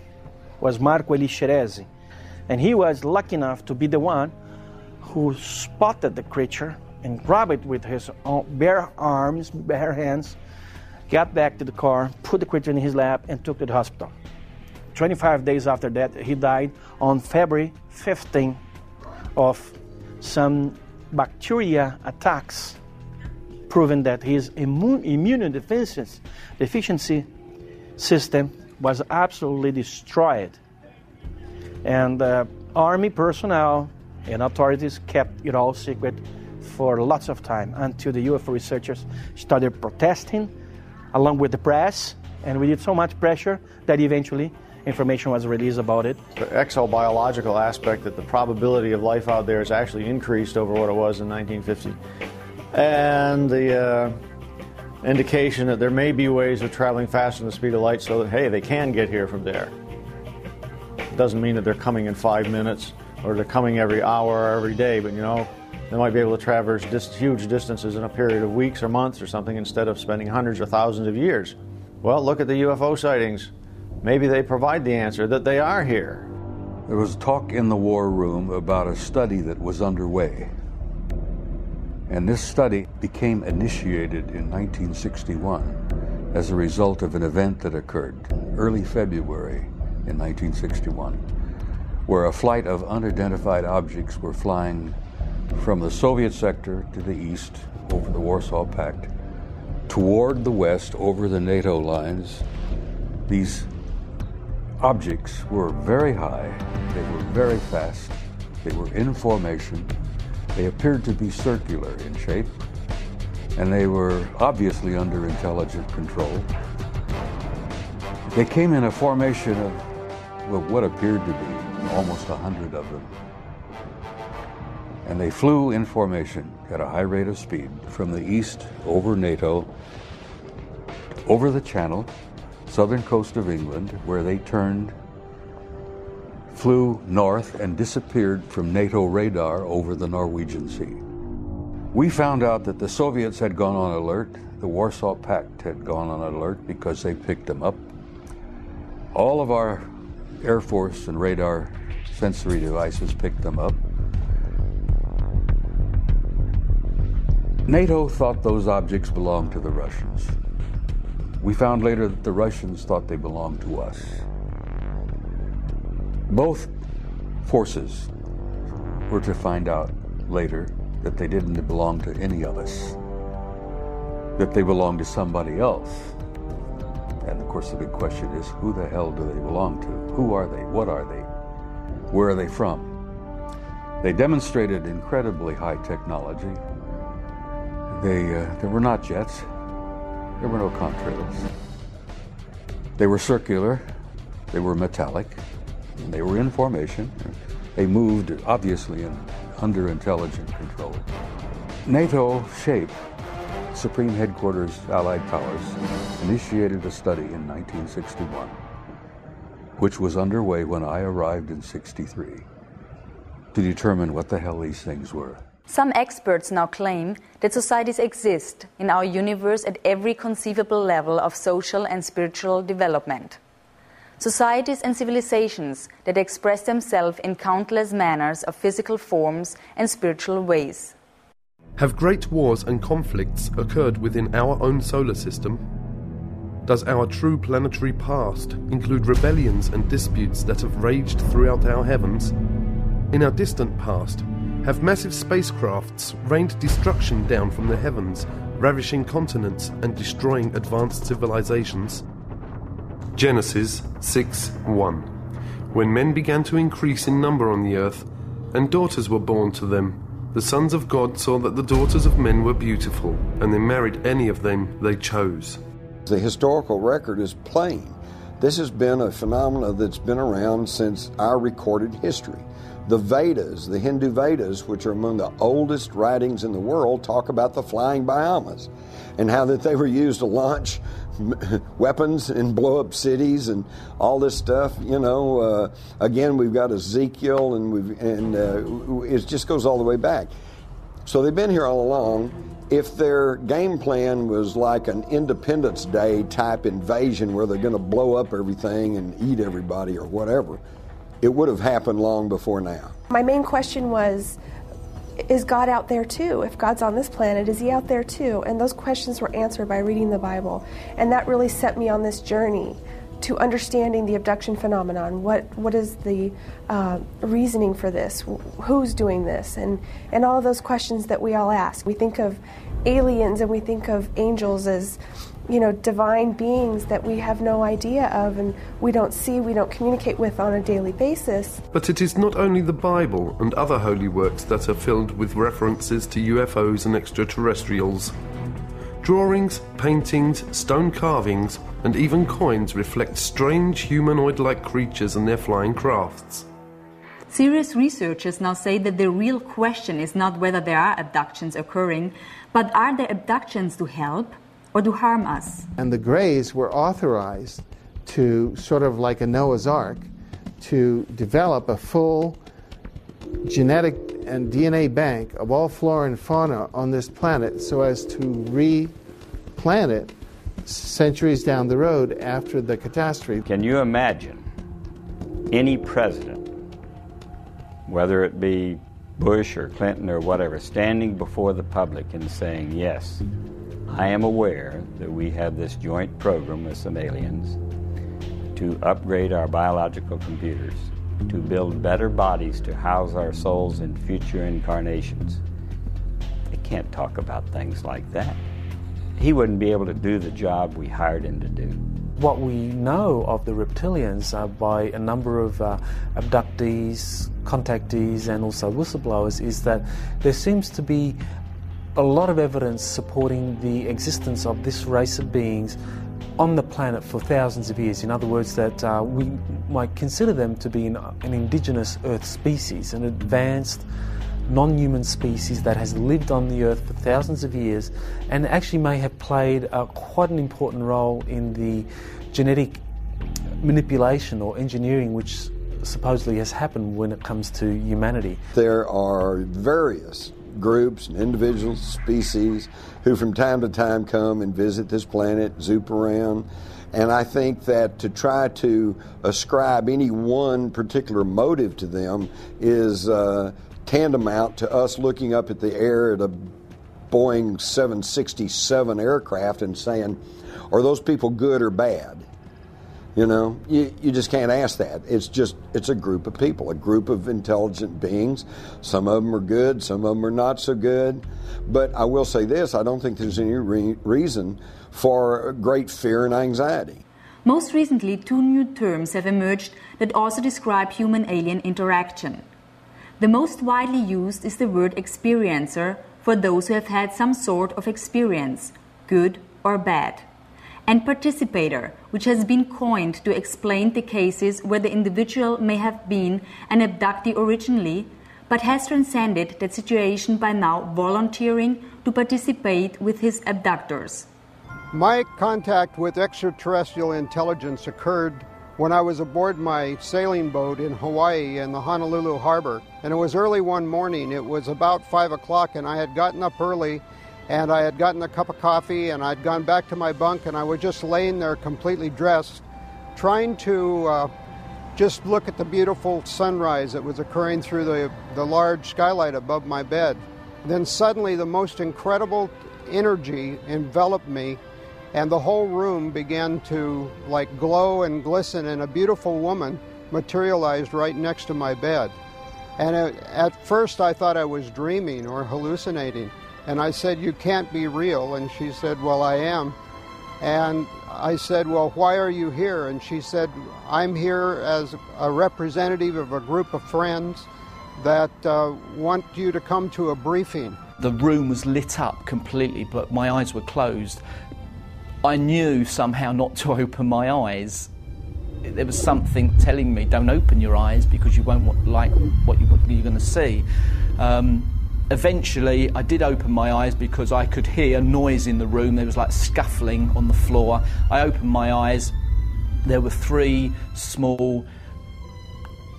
Speaker 10: was Marco Elixerezi, and he was lucky enough to be the one who spotted the creature and grabbed it with his own bare arms, bare hands, got back to the car, put the creature in his lap, and took to the hospital. 25 days after that, he died on February 15 of some bacteria attacks, proving that his immunodeficiency system was absolutely destroyed. And Army personnel and authorities kept it all secret for lots of time until the UFO researchers started protesting along with the press, and we did so much pressure that eventually information was released about it.
Speaker 1: The exobiological aspect, that the probability of life out there has actually increased over what it was in 1950. And the indication that there may be ways of traveling faster than the speed of light so that, hey, they can get here from there. It doesn't mean that they're coming in 5 minutes or they're coming every hour or every day, but they might be able to traverse huge distances in a period of weeks or months or something instead of spending hundreds or thousands of years. Well, look at the UFO sightings. Maybe they provide the answer that they are here.
Speaker 14: There was talk in the war room about a study that was underway. And this study became initiated in 1961 as a result of an event that occurred early February in 1961, where a flight of unidentified objects were flying from the Soviet sector to the east over the Warsaw Pact, toward the west over the NATO lines. These objects were very high, they were very fast, they were in formation, they appeared to be circular in shape, and they were obviously under intelligent control. They came in a formation of what appeared to be almost 100 of them. And they flew in formation at a high rate of speed from the east over NATO, over the Channel, southern coast of England, where they turned, flew north, and disappeared from NATO radar over the Norwegian Sea. We found out that the Soviets had gone on alert, the Warsaw Pact had gone on alert because they picked them up. All of our Air Force and radar sensory devices picked them up. NATO thought those objects belonged to the Russians. We found later that the Russians thought they belonged to us. Both forces were to find out later that they didn't belong to any of us, that they belonged to somebody else. And of course the big question is, who the hell do they belong to? Who are they? What are they? Where are they from? They demonstrated incredibly high technology. There were not jets. There were no contrails. They were circular. They were metallic. And they were in formation. They moved, obviously, under intelligent control. NATO SHAPE, Supreme Headquarters Allied Powers, initiated a study in 1961, which was underway when I arrived in '63, to determine what the hell these things were.
Speaker 12: Some experts now claim that societies exist in our universe at every conceivable level of social and spiritual development. Societies and civilizations that express themselves in countless manners of physical forms and spiritual ways.
Speaker 13: Have great wars and conflicts occurred within our own solar system? Does our true planetary past include rebellions and disputes that have raged throughout our heavens? In our distant past, have massive spacecrafts rained destruction down from the heavens, ravishing continents and destroying advanced civilizations? Genesis 6:1. When men began to increase in number on the earth, and daughters were born to them, the sons of God saw that the daughters of men were beautiful, and they married any of them they chose.
Speaker 15: The historical record is plain. This has been a phenomenon that's been around since our recorded history. The Vedas, the Hindu Vedas, which are among the oldest writings in the world, talk about the flying Brahmas and how that they were used to launch weapons and blow up cities and all this stuff. Again, we've got Ezekiel, and it just goes all the way back. So they've been here all along. If their game plan was like an Independence Day type invasion where they're going to blow up everything and eat everybody or whatever, it would have happened long before now.
Speaker 24: My main question was, is God out there too? If God's on this planet, is he out there too? And those questions were answered by reading the Bible. And that really set me on this journey to understanding the abduction phenomenon. What is the reasoning for this? Who's doing this? And all of those questions that we all ask. We think of aliens and we think of angels as, divine beings that we have no idea of and we don't see, we don't communicate with on a daily basis.
Speaker 13: But it is not only the Bible and other holy works that are filled with references to UFOs and extraterrestrials. Drawings, paintings, stone carvings, and even coins reflect strange humanoid-like creatures and their flying crafts.
Speaker 12: Serious researchers now say that the real question is not whether there are abductions occurring, but are there abductions to help or to harm us?
Speaker 5: And the Greys were authorized to, sort of like a Noah's Ark, to develop a full genetic and DNA bank of all flora and fauna on this planet so as to replant it centuries down the road after the catastrophe.
Speaker 16: Can you imagine any president, whether it be Bush or Clinton or whatever, standing before the public and saying, yes, I am aware that we have this joint program with some aliens to upgrade our biological computers, to build better bodies to house our souls in future incarnations. They can't talk about things like that. He wouldn't be able to do the job we hired him to do.
Speaker 9: What we know of the reptilians by a number of abductees, contactees, and also whistleblowers is that there seems to be a lot of evidence supporting the existence of this race of beings on the planet for thousands of years. In other words, that we might consider them to be an indigenous Earth species, an advanced non-human species that has lived on the Earth for thousands of years and actually may have played quite an important role in the genetic manipulation or engineering which supposedly has happened when it comes to humanity.
Speaker 15: There are various groups and individuals, species, who from time to time come and visit this planet, zoop around, and I think that to try to ascribe any one particular motive to them is tantamount to us looking up at the air at a Boeing 767 aircraft and saying, are those people good or bad? You know, you just can't ask that. It's a group of people, a group of intelligent beings. Some of them are good, some of them are not so good. But I will say this, I don't think there's any reason for great fear and anxiety.
Speaker 12: Most recently, 2 new terms have emerged that also describe human-alien interaction. The most widely used is the word experiencer for those who have had some sort of experience, good or bad, and participator, which has been coined to explain the cases where the individual may have been an abductee originally, but has transcended that situation by now volunteering to participate with his abductors.
Speaker 17: My contact with extraterrestrial intelligence occurred when I was aboard my sailing boat in Hawaii in the Honolulu harbor. And it was early one morning. It was about 5 o'clock, and I had gotten up early, and I had gotten a cup of coffee, and I'd gone back to my bunk, and I was just laying there completely dressed, trying to just look at the beautiful sunrise that was occurring through the large skylight above my bed. Then suddenly the most incredible energy enveloped me, and the whole room began to like glow and glisten, and a beautiful woman materialized right next to my bed. And at first I thought I was dreaming or hallucinating. And I said, "You can't be real." And she said, "Well, I am." And I said, "Well, why are you here?" And she said, "I'm here as a representative of a group of friends that want you to come to a briefing."
Speaker 18: The room was lit up completely, but my eyes were closed. I knew somehow not to open my eyes. There was something telling me, don't open your eyes because you won't like what you're going to see. Eventually, I did open my eyes because I could hear noise in the room. There was like scuffling on the floor. I opened my eyes. There were 3 small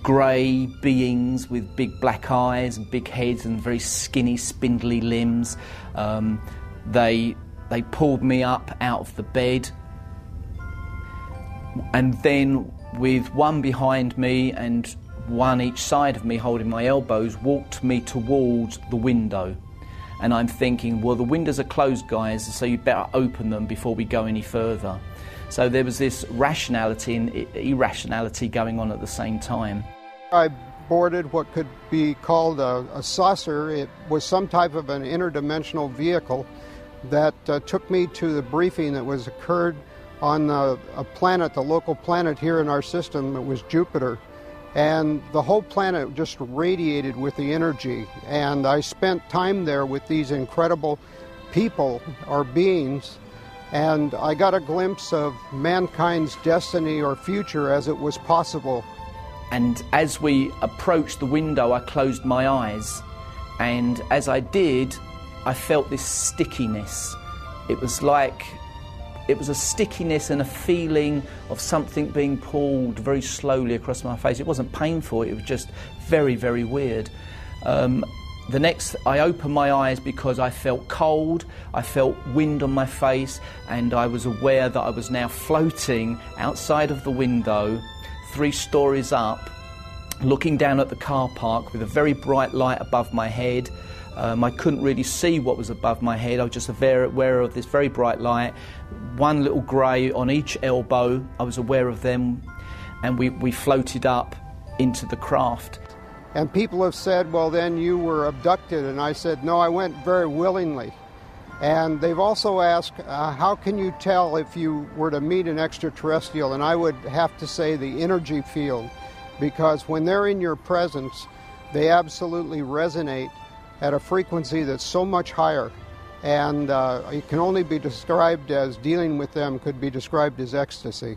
Speaker 18: grey beings with big black eyes and big heads and very skinny, spindly limbs. They pulled me up out of the bed, and then with one behind me and one each side of me holding my elbows, walked me towards the window. And I'm thinking, well, the windows are closed, guys, so you better open them before we go any further. So there was this rationality and irrationality going on at the same time.
Speaker 17: I boarded what could be called a saucer. It was some type of an interdimensional vehicle that took me to the briefing that was occurred on a planet, the local planet here in our system. It was Jupiter. And the whole planet just radiated with the energy. And I spent time there with these incredible people or beings, and I got a glimpse of mankind's destiny or future as it was possible.
Speaker 18: And as we approached the window, I closed my eyes. And as I did, I felt this stickiness. It was a stickiness and a feeling of something being pulled very slowly across my face. It wasn't painful, it was just very, very weird. I opened my eyes because I felt cold, I felt wind on my face, and I was aware that I was now floating outside of the window, 3 stories up, looking down at the car park with a very bright light above my head. I couldn't really see what was above my head. I was just aware of this very bright light. One little grey on each elbow. I was aware of them, and we floated up into the craft.
Speaker 17: And people have said, well, then you were abducted. And I said, no, I went very willingly. And they've also asked, how can you tell if you were to meet an extraterrestrial? And I would have to say the energy field, because when they're in your presence, they absolutely resonate at a frequency that's so much higher. And it can only be described as, dealing with them could be described as ecstasy.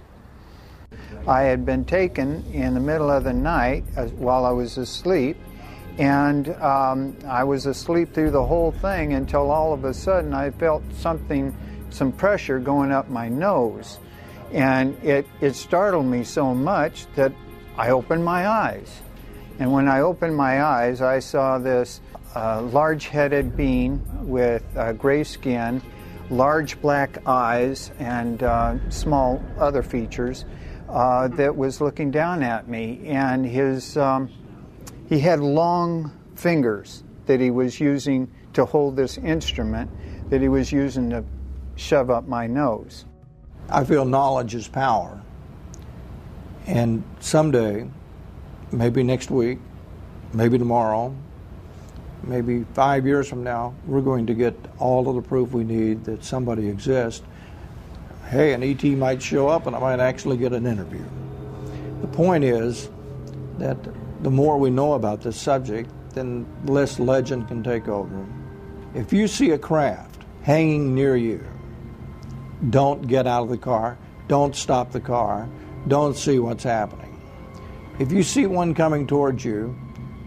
Speaker 19: I had been taken in the middle of the night while I was asleep, and I was asleep through the whole thing until all of a sudden I felt some pressure going up my nose. And it startled me so much that I opened my eyes. And when I opened my eyes, I saw this large-headed being with gray skin, large black eyes, and small other features that was looking down at me. And he had long fingers that he was using to hold this instrument that he was using to shove up my nose.
Speaker 20: I feel knowledge is power. And someday, maybe next week, maybe tomorrow, maybe 5 years from now, we're going to get all of the proof we need that somebody exists. Hey, an ET might show up and I might actually get an interview. The point is that the more we know about this subject, then less legend can take over. If you see a craft hanging near you, don't get out of the car, don't stop the car, don't see what's happening. If you see one coming towards you,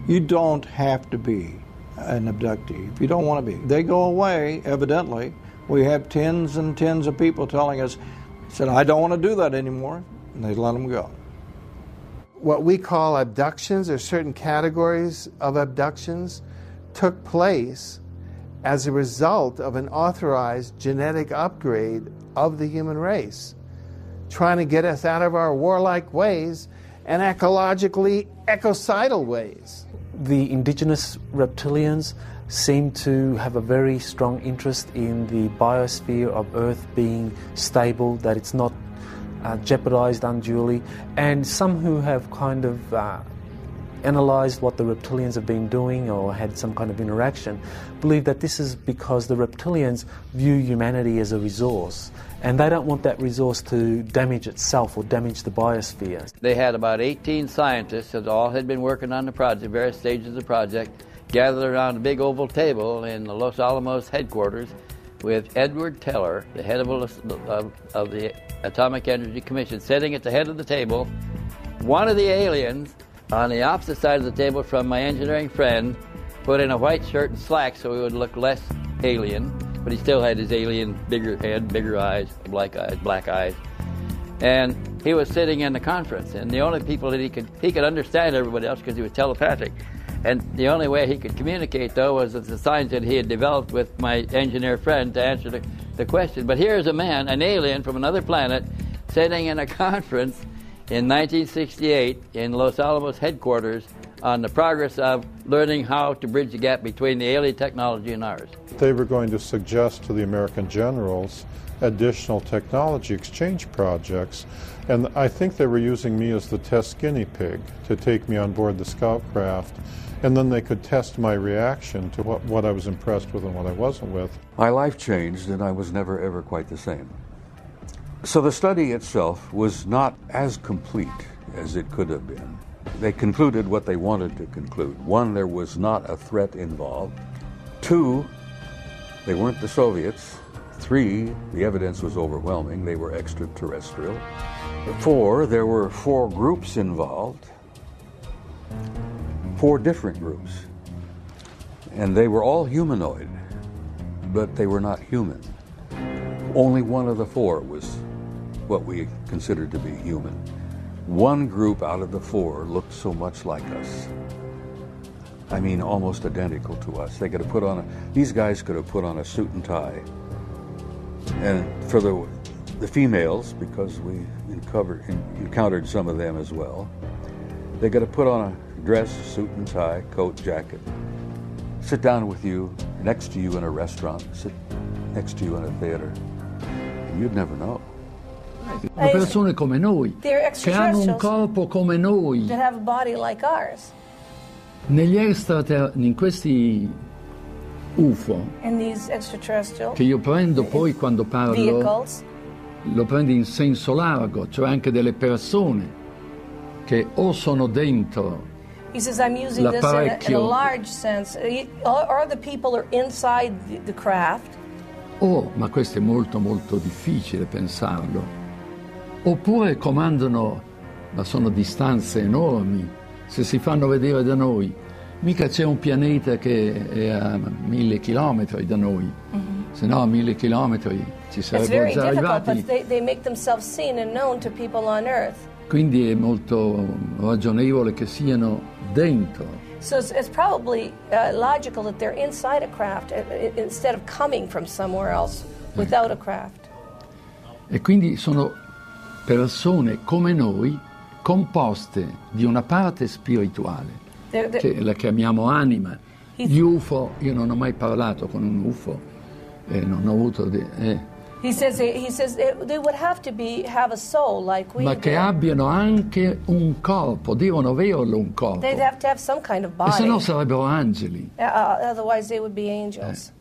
Speaker 20: you don't have to be an abductee if you don't want to be. They go away, evidently. We have tens and tens of people telling us, said, I don't want to do that anymore, and they let them go.
Speaker 5: What we call abductions, or certain categories of abductions, took place as a result of an authorized genetic upgrade of the human race, trying to get us out of our warlike ways and ecologically ecocidal ways.
Speaker 9: The indigenous reptilians seem to have a very strong interest in the biosphere of Earth being stable, that it's not jeopardized unduly, and some who have kind of analyzed what the reptilians have been doing or had some kind of interaction believe that this is because the reptilians view humanity as a resource, and they don't want that resource to damage itself or damage the biosphere.
Speaker 21: They had about 18 scientists that all had been working on the project, various stages of the project, gathered around a big oval table in the Los Alamos headquarters with Edward Teller, the head of the Atomic Energy Commission, sitting at the head of the table. One of the aliens on the opposite side of the table from my engineering friend put in a white shirt and slacks so he would look less alien, but he still had his alien bigger head, bigger eyes, black eyes. And he was sitting in the conference, and the only people that he could understand everybody else because he was telepathic. And the only way he could communicate, though, was the signs that he had developed with my engineer friend to answer the question. But here's a man, an alien from another planet, sitting in a conference in 1968 in Los Alamos headquarters on the progress of learning how to bridge the gap between the alien technology and ours.
Speaker 8: They were going to suggest to the American generals additional technology exchange projects, and I think they were using me as the test guinea pig to take me on board the scout craft, and then they could test my reaction to what I was impressed with and what I wasn't with.
Speaker 14: My life changed, and I was never ever quite the same. So the study itself was not as complete as it could have been. They concluded what they wanted to conclude. One, there was not a threat involved. Two, they weren't the Soviets. Three, the evidence was overwhelming. They were extraterrestrial. Four, there were 4 groups involved. 4 different groups. And they were all humanoid, but they were not human. Only one of the 4 was what we considered to be human. One group out of the 4 looked so much like us. I mean, almost identical to us. They could have put on these guys could have put on a suit and tie. And for the females, because we encountered some of them as well, they got to put on a dress, suit and tie, coat, jacket, sit down with you, next to you in a restaurant, sit next to you in a theater, and you'd never know.
Speaker 2: Sono persone come noi, che hanno un corpo come noi.
Speaker 3: That have a body like ours.
Speaker 2: In questi UFO,
Speaker 3: And these extraterrestrial
Speaker 2: che io prendo poi quando parlo,
Speaker 3: vehicles,
Speaker 2: lo prendo in senso largo, cioè anche delle persone che o sono dentro
Speaker 3: he says, I'm using this in a
Speaker 2: l'apparecchio,
Speaker 3: large sense. Or the people are inside the craft.
Speaker 2: ma questo è molto molto difficile pensarlo, oppure comandano, ma sono distanze enormi, se si fanno vedere da noi, mica c'è un pianeta che è a 1000 chilometri da noi, se no a 1000 chilometri ci
Speaker 3: It's
Speaker 2: sarebbero
Speaker 3: very
Speaker 2: già
Speaker 3: difficult,
Speaker 2: arrivati,
Speaker 3: but they make themselves seen and known to people on Earth.
Speaker 2: quindi è molto ragionevole che siano dentro.
Speaker 3: So it's probably logical that they're inside a craft instead of coming from somewhere else without a craft.
Speaker 2: E quindi sono persone come noi, composte di una parte spirituale, che la chiamiamo anima. Gli UFO, io non ho mai parlato con un UFO, non ho avuto...
Speaker 3: He says they would have to have a soul like we
Speaker 2: ma che abbiano anche un corpo, devono averlo un corpo.
Speaker 3: They'd have to have some kind of
Speaker 2: E
Speaker 3: body.
Speaker 2: se no sarebbero angeli.
Speaker 3: Otherwise they would be angels.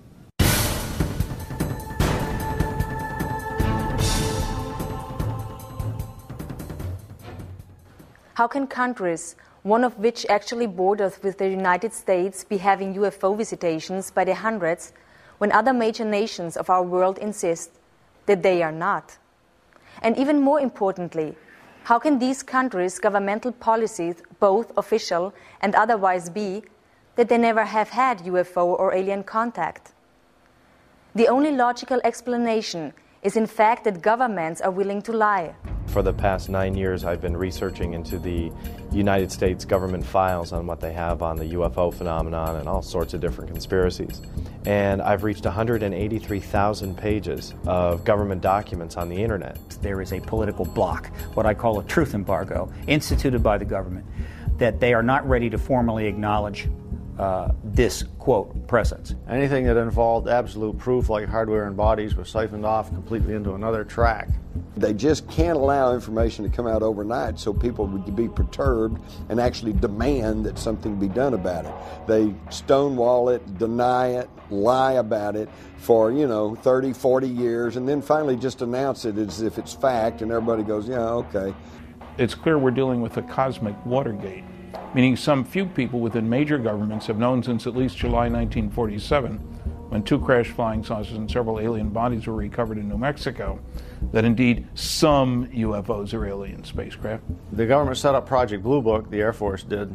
Speaker 12: How can countries, one of which actually borders with the United States, be having UFO visitations by the hundreds when other major nations of our world insist that they are not? And even more importantly, how can these countries' governmental policies, both official and otherwise, be that they never have had UFO or alien contact? The only logical explanation is in fact that governments are willing to lie.
Speaker 22: For the past 9 years, I've been researching into the United States government files on what they have on the UFO phenomenon and all sorts of different conspiracies. And I've reached 183,000 pages of government documents on the internet.
Speaker 4: There is a political block, what I call a truth embargo, instituted by the government, that they are not ready to formally acknowledge this, quote, presence.
Speaker 1: Anything that involved absolute proof, like hardware and bodies, was siphoned off completely into another track.
Speaker 15: They just can't allow information to come out overnight so people would be perturbed and actually demand that something be done about it. They stonewall it, deny it, lie about it for, 30, 40 years, and then finally just announce it as if it's fact, and everybody goes, yeah, okay.
Speaker 23: It's clear we're dealing with a cosmic Watergate, meaning some few people within major governments have known since at least July 1947, when 2 crashed flying saucers and several alien bodies were recovered in New Mexico, that indeed some UFOs are alien spacecraft.
Speaker 1: The government set up Project Blue Book, the Air Force did,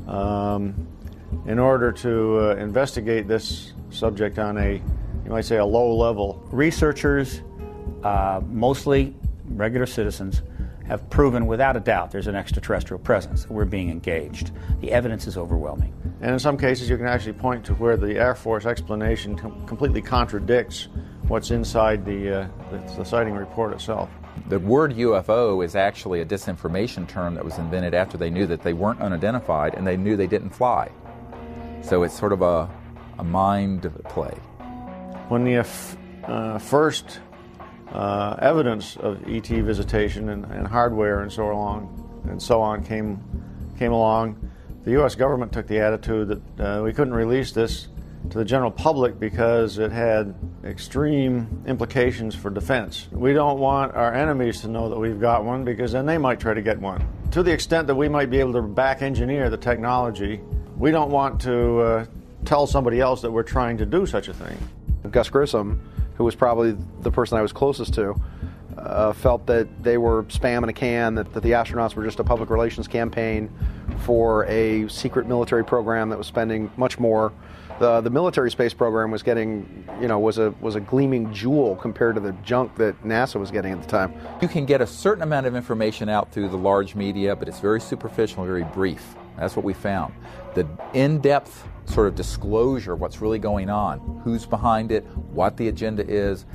Speaker 1: in order to investigate this subject on you might say, a low level.
Speaker 4: Researchers, mostly regular citizens, have proven without a doubt there's an extraterrestrial presence. We're being engaged. The evidence is overwhelming.
Speaker 1: And in some cases you can actually point to where the Air Force explanation completely contradicts what's inside the sighting report itself.
Speaker 6: The word UFO is actually a disinformation term that was invented after they knew that they weren't unidentified and they knew they didn't fly. So it's sort of a mind play.
Speaker 1: When the first evidence of ET visitation and hardware and so on came along, the U.S. government took the attitude that we couldn't release this to the general public because it had extreme implications for defense. We don't want our enemies to know that we've got one because then they might try to get one. To the extent that we might be able to back engineer the technology, we don't want to tell somebody else that we're trying to do such a thing.
Speaker 7: Gus Grissom, who was probably the person I was closest to, felt that they were spam in a can, that the astronauts were just a public relations campaign for a secret military program that was spending much more. The military space program was getting, was a gleaming jewel compared to the junk that NASA was getting at the time.
Speaker 6: You can get a certain amount of information out through the large media, but it's very superficial, very brief. That's what we found. The in-depth sort of disclosure of what's really going on, who's behind it, what the agenda is,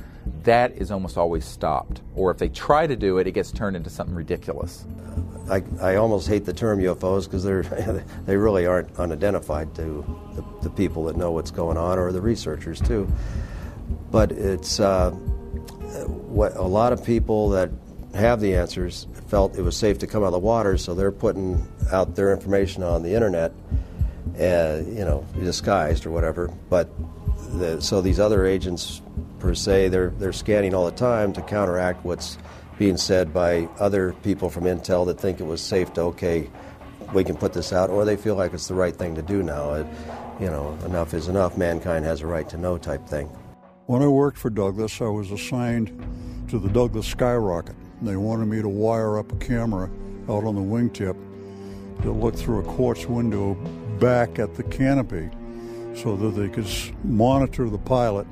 Speaker 6: that is almost always stopped. Or if they try to do it, it gets turned into something ridiculous.
Speaker 10: I almost hate the term UFOs because they really aren't unidentified to the people that know what's going on, or the researchers too. But it's what a lot of people that have the answers felt it was safe to come out of the water, so they're putting out their information on the internet, disguised or whatever. But so these other agents, per se, they're scanning all the time to counteract what's being said by other people from Intel that think it was safe to, okay, we can put this out, or they feel like it's the right thing to do now. Enough is enough, mankind has a right to know type thing.
Speaker 11: When I worked for Douglas, I was assigned to the Douglas Skyrocket. They wanted me to wire up a camera out on the wingtip that looked through a quartz window back at the canopy so that they could monitor the pilot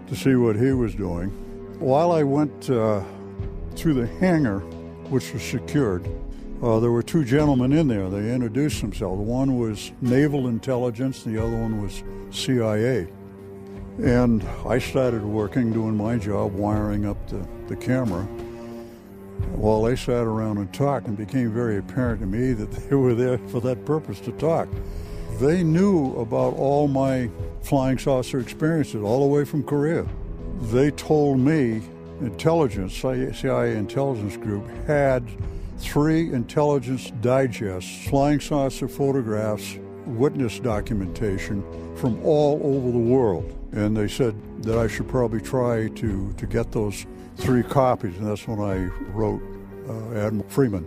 Speaker 11: to see what he was doing. While I went through the hangar, which was secured, there were two gentlemen in there. They introduced themselves. One was Naval Intelligence, the other one was CIA. And I started working, doing my job, wiring up the camera, while they sat around and talked, and it became very apparent to me that they were there for that purpose, to talk. They knew about all my flying saucer experiences, all the way from Korea. They told me intelligence, CIA intelligence group, had 3 intelligence digests, flying saucer photographs, witness documentation from all over the world. And they said that I should probably try to get those 3 copies, and that's when I wrote Admiral Freeman.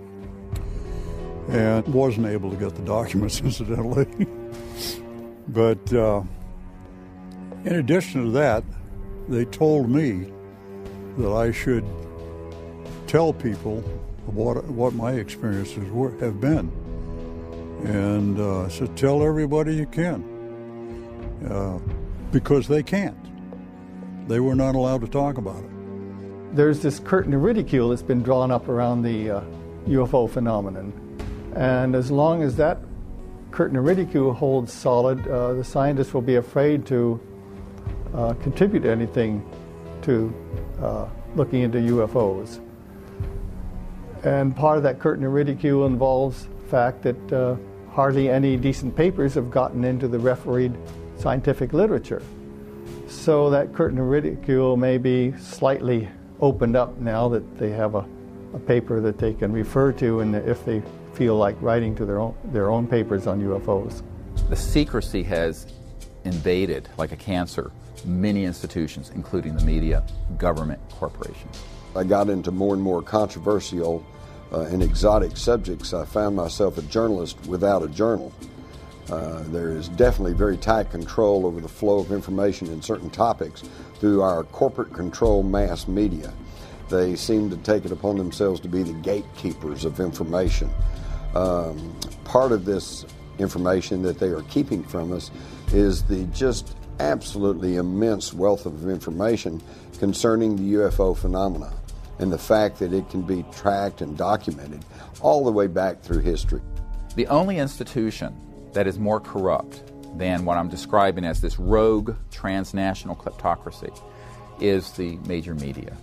Speaker 11: And wasn't able to get the documents, incidentally. But in addition to that, they told me that I should tell people what my experiences have been. And I said, tell everybody you can. Because they can't. They were not allowed to talk about it.
Speaker 25: There's this curtain of ridicule that's been drawn up around the UFO phenomenon. And as long as that curtain of ridicule holds solid, the scientists will be afraid to contribute anything to looking into UFOs. And part of that curtain of ridicule involves the fact that hardly any decent papers have gotten into the refereed scientific literature. So that curtain of ridicule may be slightly opened up now that they have a paper that they can refer to, and if they feel like writing to their own papers on UFOs.
Speaker 6: The secrecy has invaded, like a cancer, many institutions, including the media, government, corporations.
Speaker 15: I got into more and more controversial and exotic subjects. I found myself a journalist without a journal. There is definitely very tight control over the flow of information in certain topics through our corporate control mass media. They seem to take it upon themselves to be the gatekeepers of information. Part of this information that they are keeping from us is the just absolutely immense wealth of information concerning the UFO phenomena and the fact that it can be tracked and documented all the way back through history.
Speaker 6: The only institution that is more corrupt than what I'm describing as this rogue transnational kleptocracy is the major media.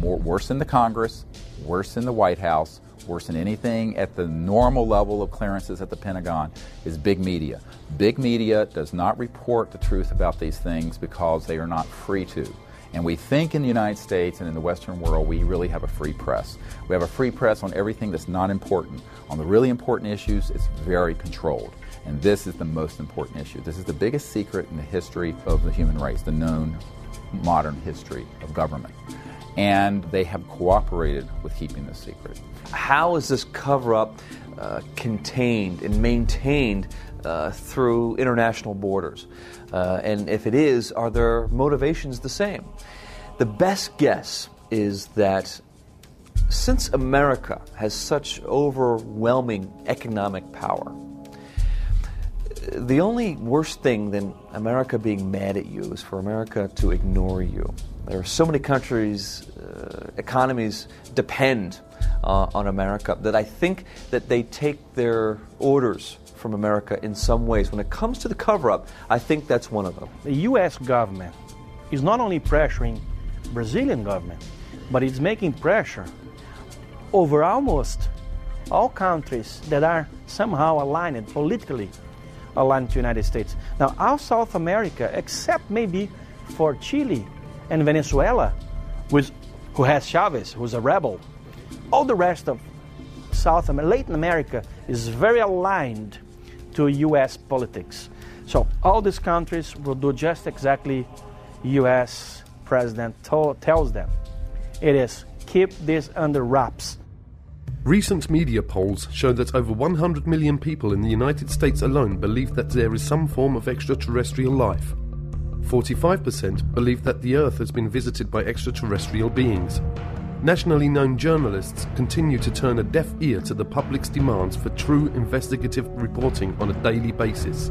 Speaker 6: worse than the Congress, worse than the White House, worse than anything at the normal level of clearances at the Pentagon, is big media. Big media does not report the truth about these things because they are not free to. And we think in the United States and in the Western world we really have a free press. We have a free press on everything that's not important. On the really important issues, it's very controlled. And this is the most important issue. This is the biggest secret in the history of the human race, the known modern history of government. And they have cooperated with keeping this secret.
Speaker 13: How is this cover-up contained and maintained through international borders? And if it is, are their motivations the same? The best guess is that since America has such overwhelming economic power, the only worse thing than America being mad at you is for America to ignore you. There are so many countries, economies depend on America that I think that they take their orders from America in some ways. When it comes to the cover-up, I think that's one of them.
Speaker 16: The U.S. government is not only pressuring Brazilian government, but it's making pressure over almost all countries that are somehow aligned, politically aligned to the United States. Now, all South America, except maybe for Chile and Venezuela, who has Chavez, who's a rebel, all the rest of Latin America is very aligned to U.S. politics. So all these countries will do just exactly U.S. president tells them. It is keep this under wraps.
Speaker 17: Recent media polls show that over 100 million people in the United States alone believe that there is some form of extraterrestrial life. 45% believe that the Earth has been visited by extraterrestrial beings. Nationally known journalists continue to turn a deaf ear to the public's demands for true investigative reporting on a daily basis,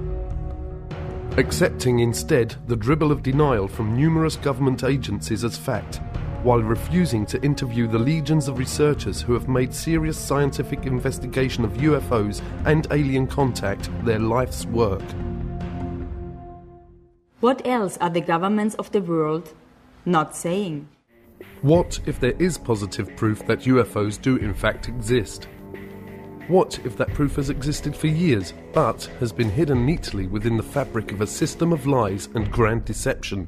Speaker 17: accepting instead the dribble of denial from numerous government agencies as fact, while refusing to interview the legions of researchers who have made serious scientific investigation of UFOs and alien contact their life's work.
Speaker 12: What else are the governments of the world not saying?
Speaker 17: What if there is positive proof that UFOs do in fact exist? What if that proof has existed for years, but has been hidden neatly within the fabric of a system of lies and grand deception?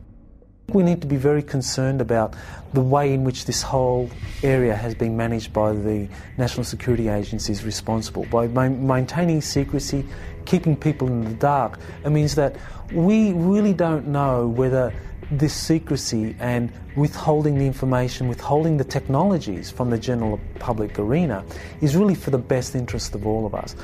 Speaker 9: We need to be very concerned about the way in which this whole area has been managed by the national security agencies responsible. By maintaining secrecy, keeping people in the dark, it means that we really don't know whether this secrecy and withholding the information, withholding the technologies from the general public arena is really for the best interest of all of us.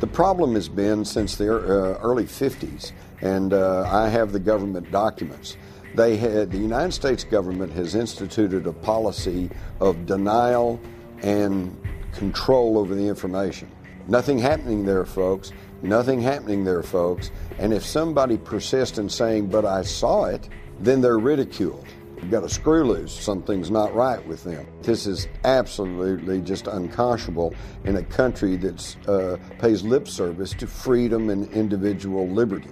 Speaker 15: The problem has been since the early 50s, and I have the government documents. The United States government has instituted a policy of denial and control over the information. Nothing happening there, folks. Nothing happening there, folks. And if somebody persists in saying, but I saw it, then they're ridiculed. You've got a screw loose. Something's not right with them. This is absolutely just unconscionable in a country that pays lip service to freedom and individual liberty,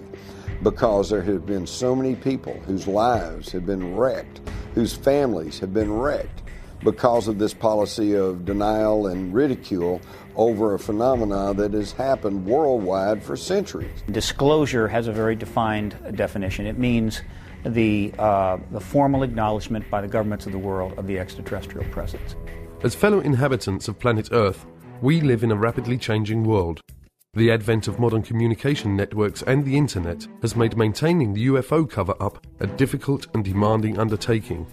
Speaker 15: because there have been so many people whose lives have been wrecked, whose families have been wrecked because of this policy of denial and ridicule over a phenomena that has happened worldwide for centuries.
Speaker 4: Disclosure has a very defined definition. It means the formal acknowledgement by the governments of the world of the extraterrestrial presence.
Speaker 17: As fellow inhabitants of planet Earth, we live in a rapidly changing world. The advent of modern communication networks and the internet has made maintaining the UFO cover-up a difficult and demanding undertaking.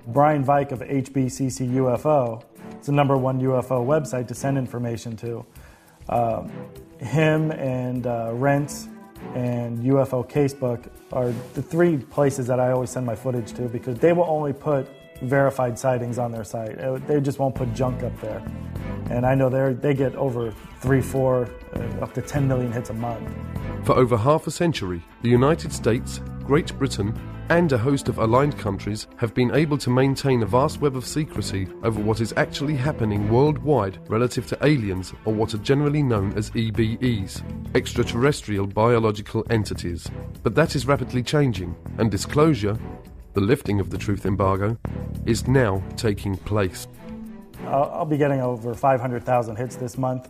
Speaker 18: Brian Vike of HBCC UFO, it's the #1 UFO website to send information to. Him and Rents and UFO Casebook are the three places that I always send my footage to, because they will only put verified sightings on their site. They just won't put junk up there. And I know they get over 3, 4, up to 10 million hits a month.
Speaker 17: For over half a century, the United States, Great Britain, and a host of aligned countries have been able to maintain a vast web of secrecy over what is actually happening worldwide relative to aliens, or what are generally known as EBEs, extraterrestrial biological entities. But that is rapidly changing, and disclosure the lifting of the truth embargo, is now taking place.
Speaker 18: I'll be getting over 500,000 hits this month,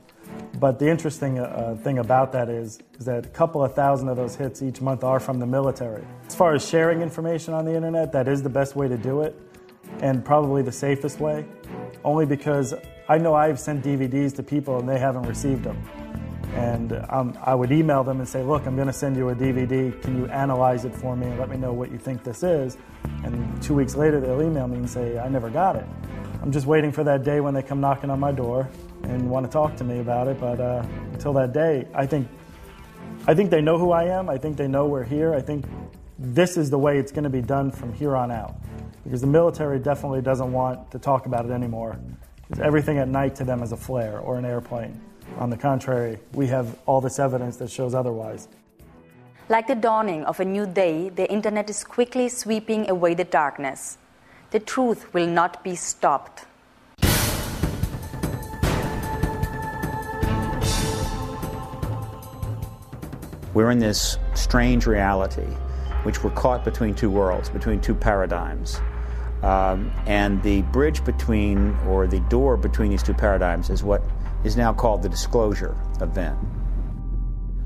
Speaker 18: but the interesting thing about that is that a couple of thousand of those hits each month are from the military. As far as sharing information on the internet, that is the best way to do it, and probably the safest way, only because I know I've sent DVDs to people and they haven't received them. And I would email them and say, look, I'm going to send you a DVD. Can you analyze it for me and let me know what you think this is? And 2 weeks later, they'll email me and say, I never got it. I'm just waiting for that day when they come knocking on my door and want to talk to me about it. But until that day, I think they know who I am. I think they know we're here. I think this is the way it's going to be done from here on out. Because the military definitely doesn't want to talk about it anymore. Because everything at night to them is a flare or an airplane. On the contrary, we have all this evidence that shows otherwise.
Speaker 12: Like the dawning of a new day, the internet is quickly sweeping away the darkness. The truth will not be stopped.
Speaker 4: We're in this strange reality, which we're caught between two worlds, between two paradigms. And the bridge between, or the door between these two paradigms is what is now called the disclosure event.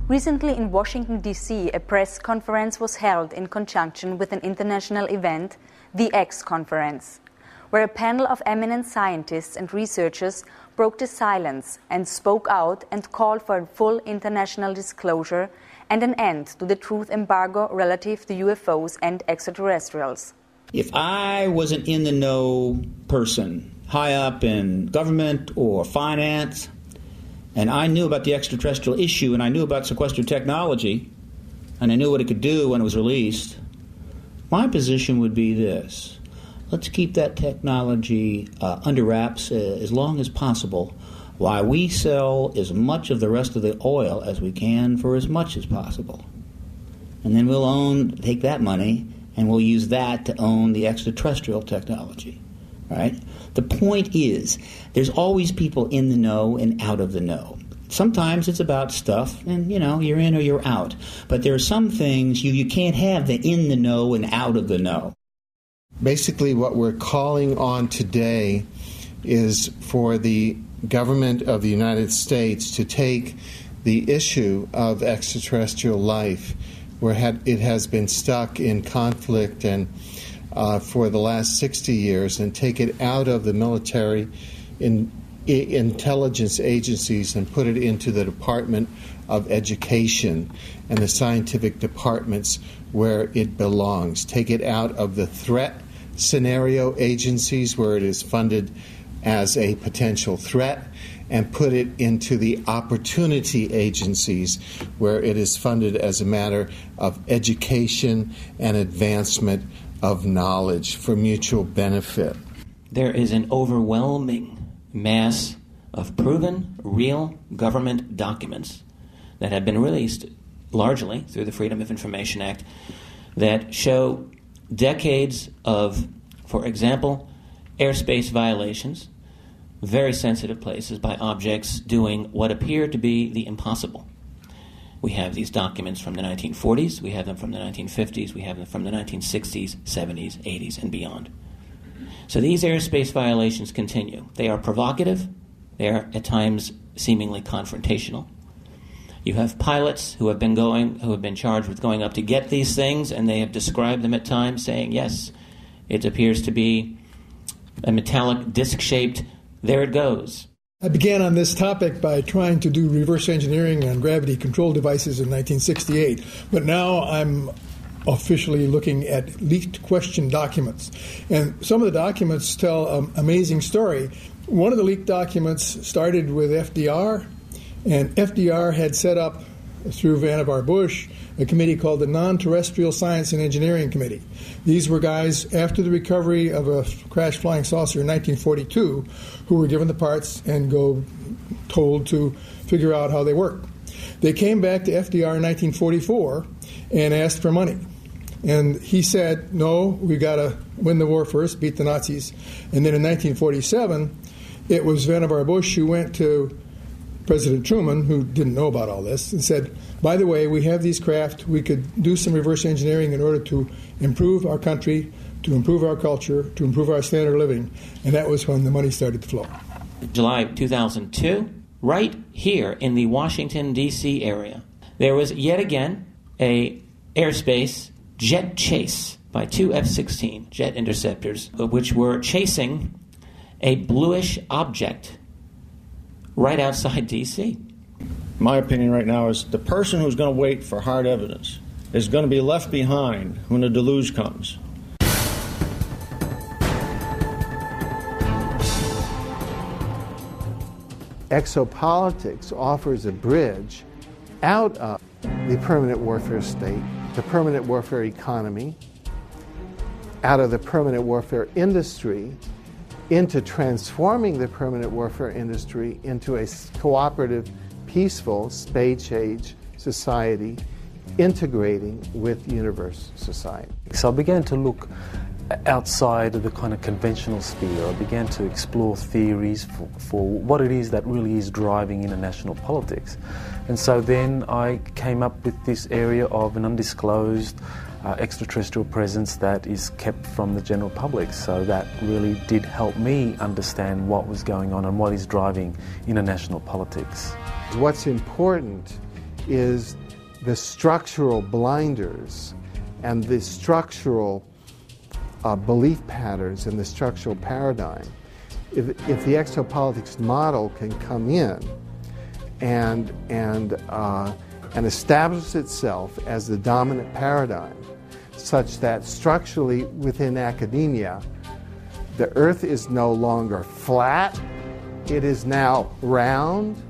Speaker 12: Recently in Washington, D.C., a press conference was held in conjunction with an international event, the X Conference, where a panel of eminent scientists and researchers broke the silence and spoke out and called for a full international disclosure and an end to the truth embargo relative to UFOs and extraterrestrials.
Speaker 4: If I was an in-the-know person, high up in government or finance, and I knew about the extraterrestrial issue, and I knew about sequestered technology, and I knew what it could do when it was released, my position would be this. Let's keep that technology under wraps as long as possible while we sell as much of the rest of the oil as we can for as much as possible. And then we'll take that money and we'll use that to own the extraterrestrial technology, right? The point is, there's always people in the know and out of the know. Sometimes it's about stuff, and, you're in or you're out. But there are some things you can't have the in the know and out of the know.
Speaker 5: Basically, what we're calling on today is for the government of the United States to take the issue of extraterrestrial life, where it has been stuck in conflict and for the last 60 years, and take it out of the military intelligence agencies and put it into the Department of Education and the scientific departments where it belongs. Take it out of the threat scenario agencies where it is funded as a potential threat, and put it into the opportunity agencies where it is funded as a matter of education and advancement of knowledge for mutual benefit.
Speaker 19: There is an overwhelming mass of proven, real government documents that have been released largely through the Freedom of Information Act that show decades of, for example, airspace violations, very sensitive places by objects doing what appear to be the impossible. We have these documents from the 1940s, we have them from the 1950s, we have them from the 1960s, 70s, 80s, and beyond. So these airspace violations continue. They are provocative, they are at times seemingly confrontational. You have pilots who have been charged with going up to get these things, and they have described them at times saying, yes, it appears to be a metallic disc-shaped, there it goes.
Speaker 20: I began on this topic by trying to do reverse engineering on gravity control devices in 1968, but now I'm officially looking at leaked question documents. And some of the documents tell an amazing story. One of the leaked documents started with FDR, and FDR had set up, through Vannevar Bush, a committee called the Non-Terrestrial Science and Engineering Committee. These were guys, after the recovery of a crashed flying saucer in 1942, who were given the parts and told to figure out how they work. They came back to FDR in 1944 and asked for money. And he said, no, we got to win the war first, beat the Nazis. And then in 1947, it was Vannevar Bush who went to President Truman, who didn't know about all this, and said, by the way, we have these craft. We could do some reverse engineering in order to improve our country, to improve our culture, to improve our standard of living, and that was when the money started to flow.
Speaker 19: July 2002, right here in the Washington, D.C. area, there was yet again a airspace jet chase by two F-16 jet interceptors, which were chasing a bluish object right outside D.C.
Speaker 1: My opinion right now is the person who's going to wait for hard evidence is going to be left behind when the deluge comes.
Speaker 5: Exopolitics offers a bridge out of the permanent warfare state, the permanent warfare economy, out of the permanent warfare industry, into transforming the permanent warfare industry into a cooperative, peaceful, space-age society, integrating with universe society.
Speaker 9: So I began to look outside of the kind of conventional sphere. I began to explore theories for what it is that really is driving international politics. And so then I came up with this area of an undisclosed extraterrestrial presence that is kept from the general public. So that really did help me understand what was going on and what is driving international politics.
Speaker 5: What's important is the structural blinders and the structural belief patterns and the structural paradigm. If the exopolitics model can come in and establish itself as the dominant paradigm, such that structurally within academia, the Earth is no longer flat, it is now round.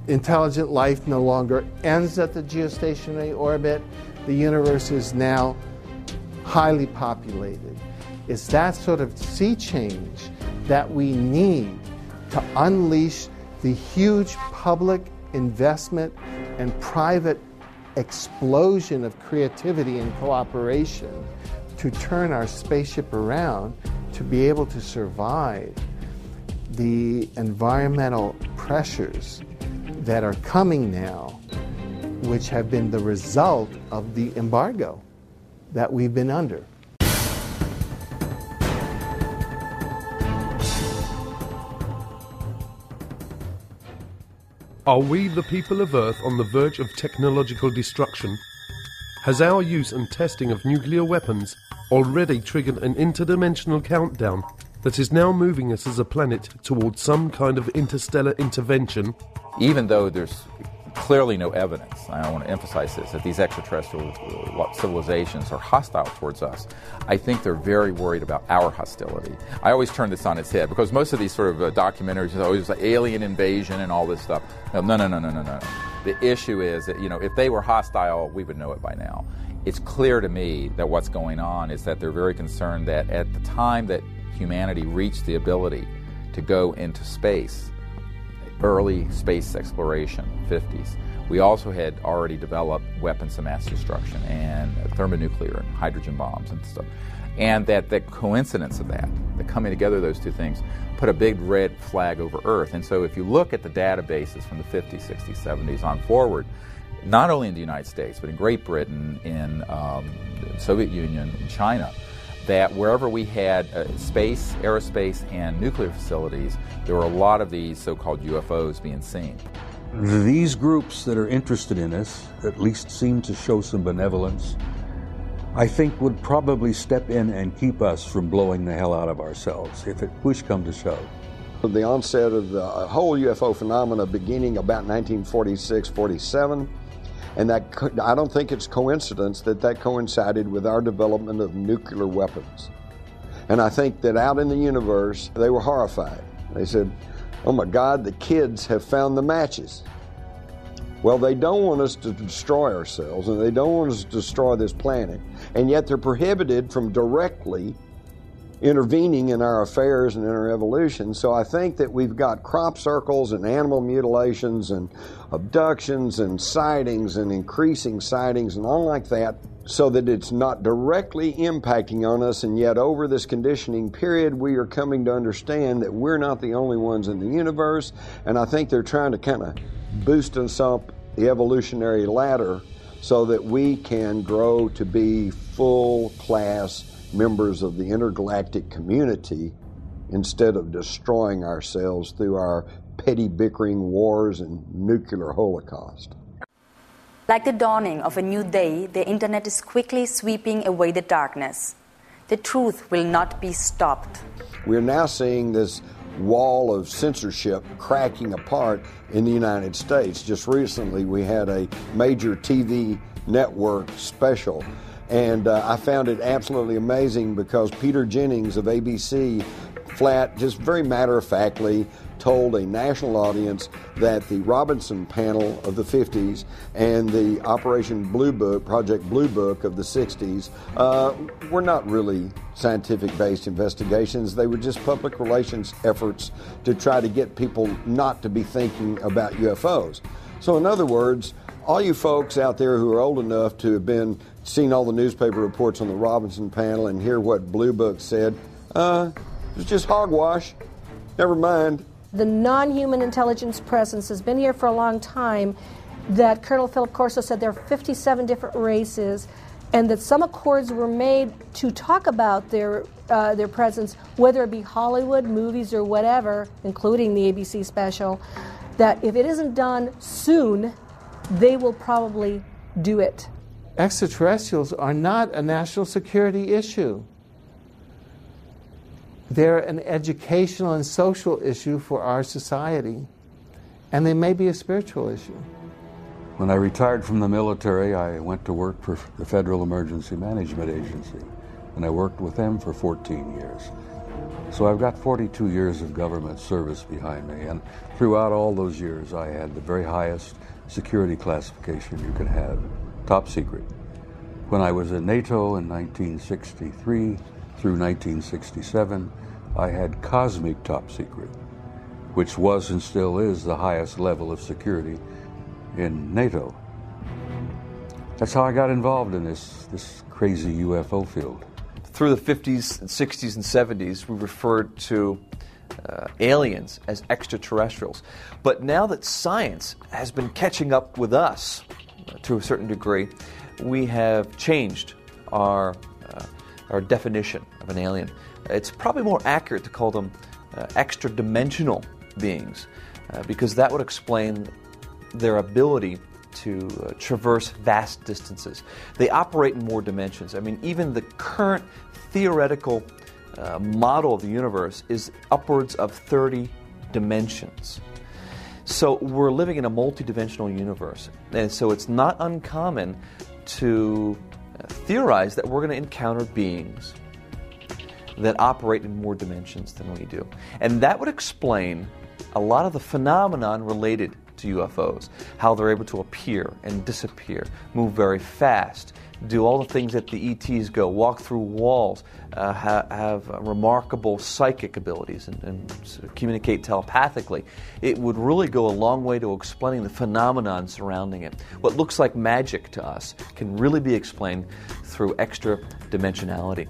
Speaker 5: Intelligent life no longer ends at the geostationary orbit. The universe is now highly populated. It's that sort of sea change that we need to unleash the huge public investment and private explosion of creativity and cooperation to turn our spaceship around to be able to survive the environmental pressures that are coming now, which have been the result of the embargo that we've been under.
Speaker 17: Are we, the people of Earth, on the verge of technological destruction? Has our use and testing of nuclear weapons already triggered an interdimensional countdown that is now moving us as a planet towards some kind of interstellar intervention?
Speaker 6: Even though there's clearly no evidence, I want to emphasize this, that these extraterrestrial civilizations are hostile towards us, I think they're very worried about our hostility. I always turn this on its head, because most of these sort of documentaries are always like alien invasion and all this stuff. No. The issue is that, if they were hostile, we would know it by now. It's clear to me that what's going on is that they're very concerned that at the time that humanity reached the ability to go into space, early space exploration, 50s, we also had already developed weapons of mass destruction and thermonuclear and hydrogen bombs and stuff. And that the coincidence of that, the coming together of those two things, put a big red flag over Earth. And so if you look at the databases from the 50s, 60s, 70s on forward, not only in the United States, but in Great Britain, in the Soviet Union, in China, that wherever we had space, aerospace, and nuclear facilities, there were a lot of these so-called UFOs being seen.
Speaker 2: These groups that are interested in us, at least seem to show some benevolence, I think would probably step in and keep us from blowing the hell out of ourselves if push come to shove.
Speaker 15: The onset of the whole UFO phenomena beginning about 1946, 47, and that I don't think it's coincidence that coincided with our development of nuclear weapons. And I think that out in the universe, they were horrified. They said, oh my God, the kids have found the matches. Well, they don't want us to destroy ourselves, and they don't want us to destroy this planet, and yet they're prohibited from directly intervening in our affairs and in our evolution. So I think that we've got crop circles and animal mutilations and abductions and sightings and increasing sightings and all like that, so that it's not directly impacting on us, and yet over this conditioning period we are coming to understand that we're not the only ones in the universe. And I think they're trying to kind of boost us up the evolutionary ladder so that we can grow to be full-class members of the intergalactic community instead of destroying ourselves through our petty bickering wars and nuclear holocaust.
Speaker 12: Like the dawning of a new day, the internet is quickly sweeping away the darkness. The truth will not be stopped.
Speaker 15: We're now seeing this wall of censorship cracking apart in the United States. Just recently we had a major TV network special, and I found it absolutely amazing because Peter Jennings of ABC just very matter-of-factly told a national audience that the Robinson panel of the 50s and the Operation Blue Book, Project Blue Book of the 60s were not really scientific-based investigations. They were just public relations efforts to try to get people not to be thinking about UFOs. So in other words, all you folks out there who are old enough to have seen all the newspaper reports on the Robinson panel and hear what Blue Book said, it was just hogwash. Never mind.
Speaker 3: The non-human intelligence presence has been here for a long time, that Colonel Philip Corso said there are 57 different races, and that some accords were made to talk about their presence, whether it be Hollywood, movies, or whatever, including the ABC special, that if it isn't done soon, they will probably do it.
Speaker 9: Extraterrestrials are not a national security issue. They're an educational and social issue for our society, and they may be a spiritual issue.
Speaker 2: When I retired from the military, I went to work for the Federal Emergency Management Agency, and I worked with them for 14 years. So I've got 42 years of government service behind me, and throughout all those years I had the very highest security classification you could have, top secret. When I was in NATO in 1963 through 1967, I had cosmic top secret, which was and still is the highest level of security in NATO. That's how I got involved in this crazy UFO field.
Speaker 13: Through the 50s, and 60s, and 70s, we referred to aliens as extraterrestrials. But now that science has been catching up with us to a certain degree, we have changed our definition of an alien. It's probably more accurate to call them extra-dimensional beings, because that would explain their ability to traverse vast distances. They operate in more dimensions. I mean, even the current theoretical model of the universe is upwards of 30 dimensions. So we're living in a multidimensional universe, and so it's not uncommon to theorize that we're going to encounter beings that operate in more dimensions than we do. And that would explain a lot of the phenomenon related to UFOs, how they're able to appear and disappear, move very fast, do all the things that the ETs go, walk through walls, have remarkable psychic abilities and communicate telepathically. It would really go a long way to explaining the phenomenon surrounding it. What looks like magic to us can really be explained through extra dimensionality.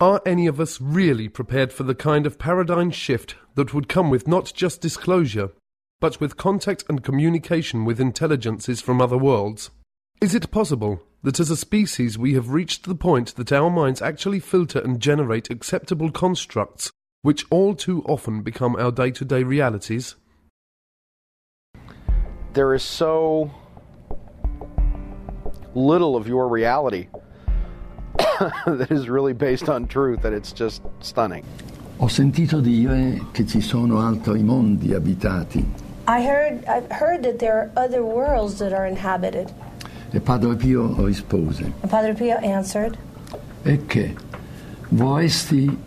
Speaker 17: Are any of us really prepared for the kind of paradigm shift that would come with not just disclosure, but with contact and communication with intelligences from other worlds? Is it possible that as a species we have reached the point that our minds actually filter and generate acceptable constructs which all too often become our day-to-day realities?
Speaker 7: There is so little of your reality that is really based on truth that it's just stunning.
Speaker 8: Ho sentito dire che ci sono altri mondi abitati.
Speaker 3: I've heard that there are other worlds that are inhabited.
Speaker 8: E Padre Pio rispose:
Speaker 3: And Padre Pio answered,
Speaker 8: e che vorresti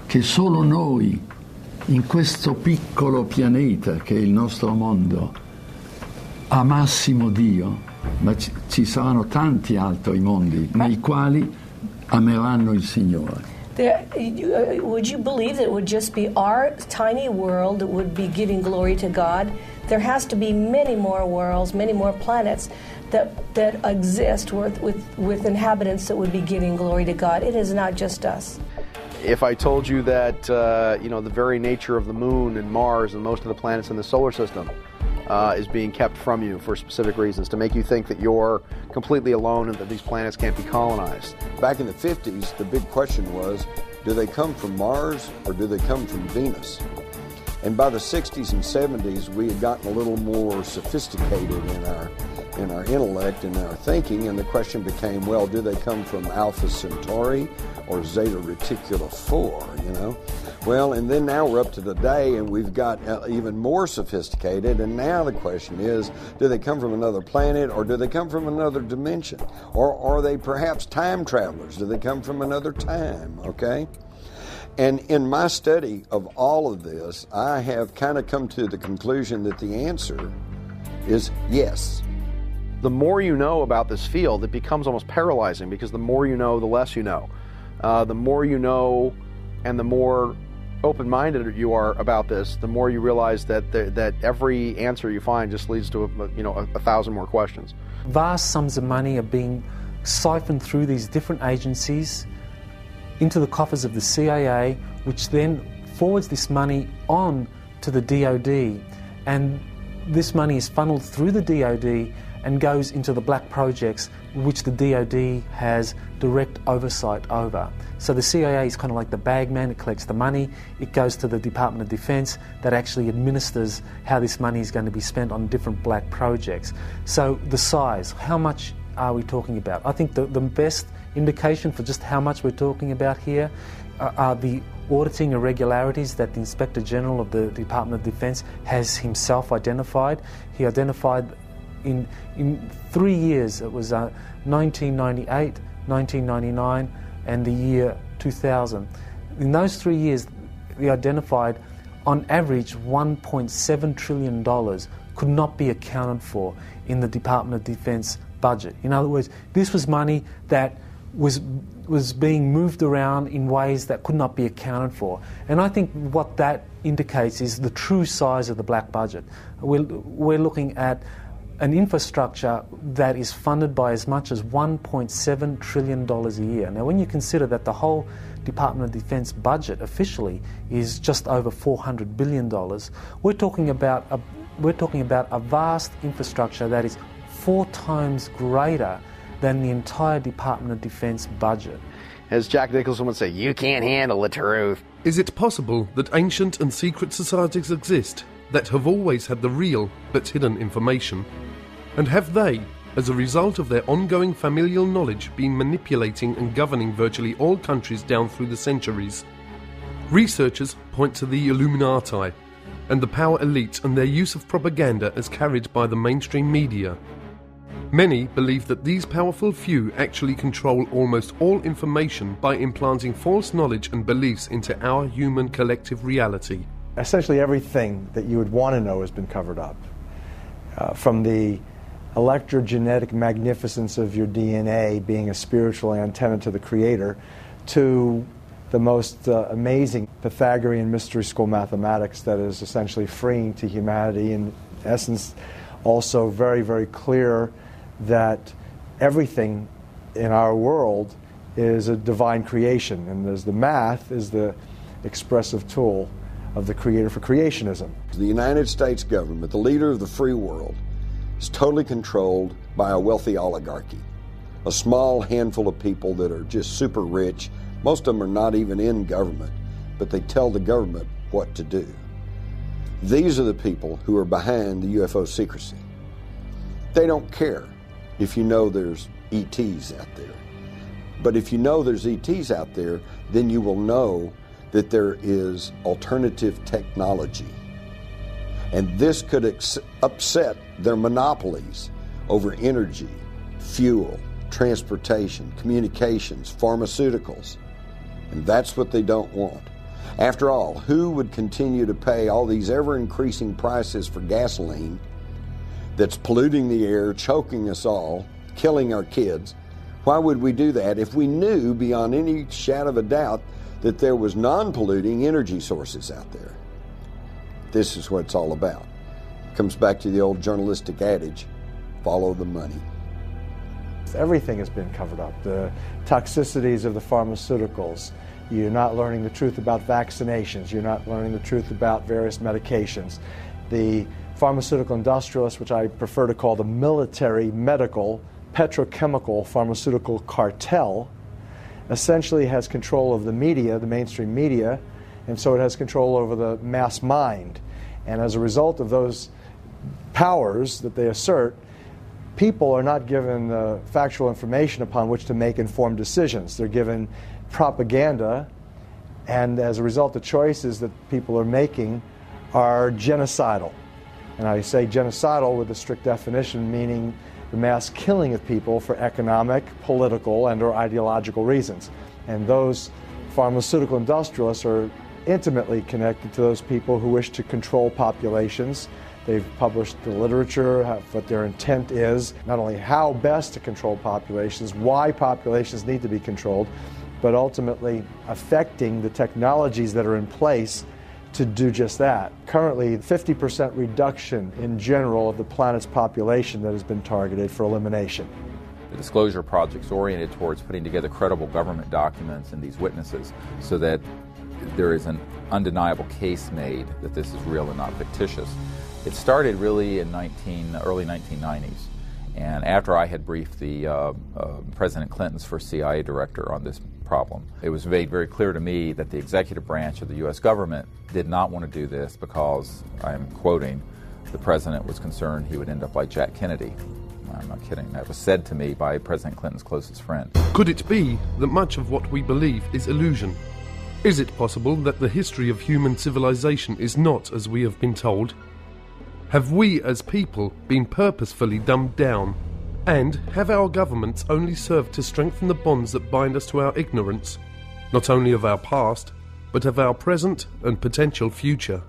Speaker 8: che solo noi, in questo piccolo pianeta che è il nostro mondo, amassimo Dio, ma ci saranno tanti altri mondi nei quali ameranno il Signore.
Speaker 3: Would you believe that it would just be our tiny world that would be giving glory to God? There has to be many more worlds, many more planets that exist with inhabitants that would be giving glory to God. It is not just us.
Speaker 7: If I told you that the very nature of the moon and Mars and most of the planets in the solar system is being kept from you for specific reasons, to make you think that you're completely alone and that these planets can't be colonized.
Speaker 15: Back in the 50s, the big question was, do they come from Mars or do they come from Venus? And by the 60s and 70s, we had gotten a little more sophisticated in our intellect and our thinking, and the question became, well, do they come from Alpha Centauri or Zeta Reticuli 4, you know? Well, and then now we're up to today, and we've got even more sophisticated, and now the question is, do they come from another planet, or do they come from another dimension? Or are they perhaps time travelers? Do they come from another time, okay? And in my study of all of this, I have kind of come to the conclusion that the answer is yes.
Speaker 7: The more you know about this field, it becomes almost paralyzing, because the more you know, the less you know. The more you know and the more open-minded you are about this, the more you realize that every answer you find just leads to 1,000 more questions.
Speaker 9: Vast sums of money are being siphoned through these different agencies into the coffers of the CIA, which then forwards this money on to the DOD, and this money is funneled through the DOD and goes into the black projects which the DOD has direct oversight over. So the CIA is kind of like the bagman. It collects the money, it goes to the Department of Defense that actually administers how this money is going to be spent on different black projects. So the size, how much are we talking about? I think the best indication for just how much we're talking about here are the auditing irregularities that the Inspector General of the Department of Defense has himself identified. He identified in 3 years, it was 1998, 1999 and the year 2000. In those 3 years, he identified on average $1.7 trillion could not be accounted for in the Department of Defense budget. In other words, this was money that was being moved around in ways that could not be accounted for. And I think what that indicates is the true size of the black budget. We're looking at an infrastructure that is funded by as much as $1.7 trillion a year. Now, when you consider that the whole Department of Defense budget officially is just over $400 billion, we're talking about a vast infrastructure that is 4 times greater than the entire Department of Defense budget.
Speaker 7: As Jack Nicholson would say, you can't handle the truth.
Speaker 17: Is it possible that ancient and secret societies exist that have always had the real but hidden information? And have they, as a result of their ongoing familial knowledge, been manipulating and governing virtually all countries down through the centuries? Researchers point to the Illuminati and the power elite and their use of propaganda as carried by the mainstream media. Many believe that these powerful few actually control almost all information by implanting false knowledge and beliefs into our human collective reality.
Speaker 14: Essentially everything that you would want to know has been covered up. From the electrogenetic magnificence of your DNA being a spiritual antenna to the Creator, to the most amazing Pythagorean mystery school mathematics that is essentially freeing to humanity, in essence also very, very clear that everything in our world is a divine creation, and as the math is the expressive tool of the Creator for creationism.
Speaker 15: The United States government, the leader of the free world, is totally controlled by a wealthy oligarchy, a small handful of people that are just super rich. Most of them are not even in government, but they tell the government what to do. These are the people who are behind the UFO secrecy. They don't care if you know there's ETs out there. But if you know there's ETs out there, then you will know that there is alternative technology. And this could upset their monopolies over energy, fuel, transportation, communications, pharmaceuticals. And that's what they don't want. After all, who would continue to pay all these ever-increasing prices for gasoline that's polluting the air, choking us all, killing our kids? Why would we do that if we knew beyond any shadow of a doubt that there was non-polluting energy sources out there? This is what it's all about. It comes back to the old journalistic adage, follow the money.
Speaker 14: Everything has been covered up. The toxicities of the pharmaceuticals. You're not learning the truth about vaccinations. You're not learning the truth about various medications. The pharmaceutical industrialists, which I prefer to call the military, medical, petrochemical, pharmaceutical cartel, essentially has control of the media, the mainstream media, and so it has control over the mass mind. And as a result of those powers that they assert, people are not given factual information upon which to make informed decisions. They're given propaganda, and as a result, the choices that people are making are genocidal. And I say genocidal with a strict definition, meaning the mass killing of people for economic, political, and or ideological reasons. And those pharmaceutical industrialists are intimately connected to those people who wish to control populations. They've published the literature, what their intent is, not only how best to control populations, why populations need to be controlled, but ultimately affecting the technologies that are in place to do just that. Currently, 50% reduction in general of the planet's population that has been targeted for elimination.
Speaker 6: The disclosure project's oriented towards putting together credible government documents and these witnesses so that there is an undeniable case made that this is real and not fictitious. It started really in early 1990s, and after I had briefed the President Clinton's first CIA director on this problem, it was made very clear to me that the executive branch of the U.S. government did not want to do this because, I'm quoting, the president was concerned he would end up like Jack Kennedy. I'm not kidding. That was said to me by President Clinton's closest friend.
Speaker 17: Could it be that much of what we believe is illusion? Is it possible that the history of human civilization is not as we have been told? Have we as people been purposefully dumbed down? And have our governments only served to strengthen the bonds that bind us to our ignorance, not only of our past, but of our present and potential future?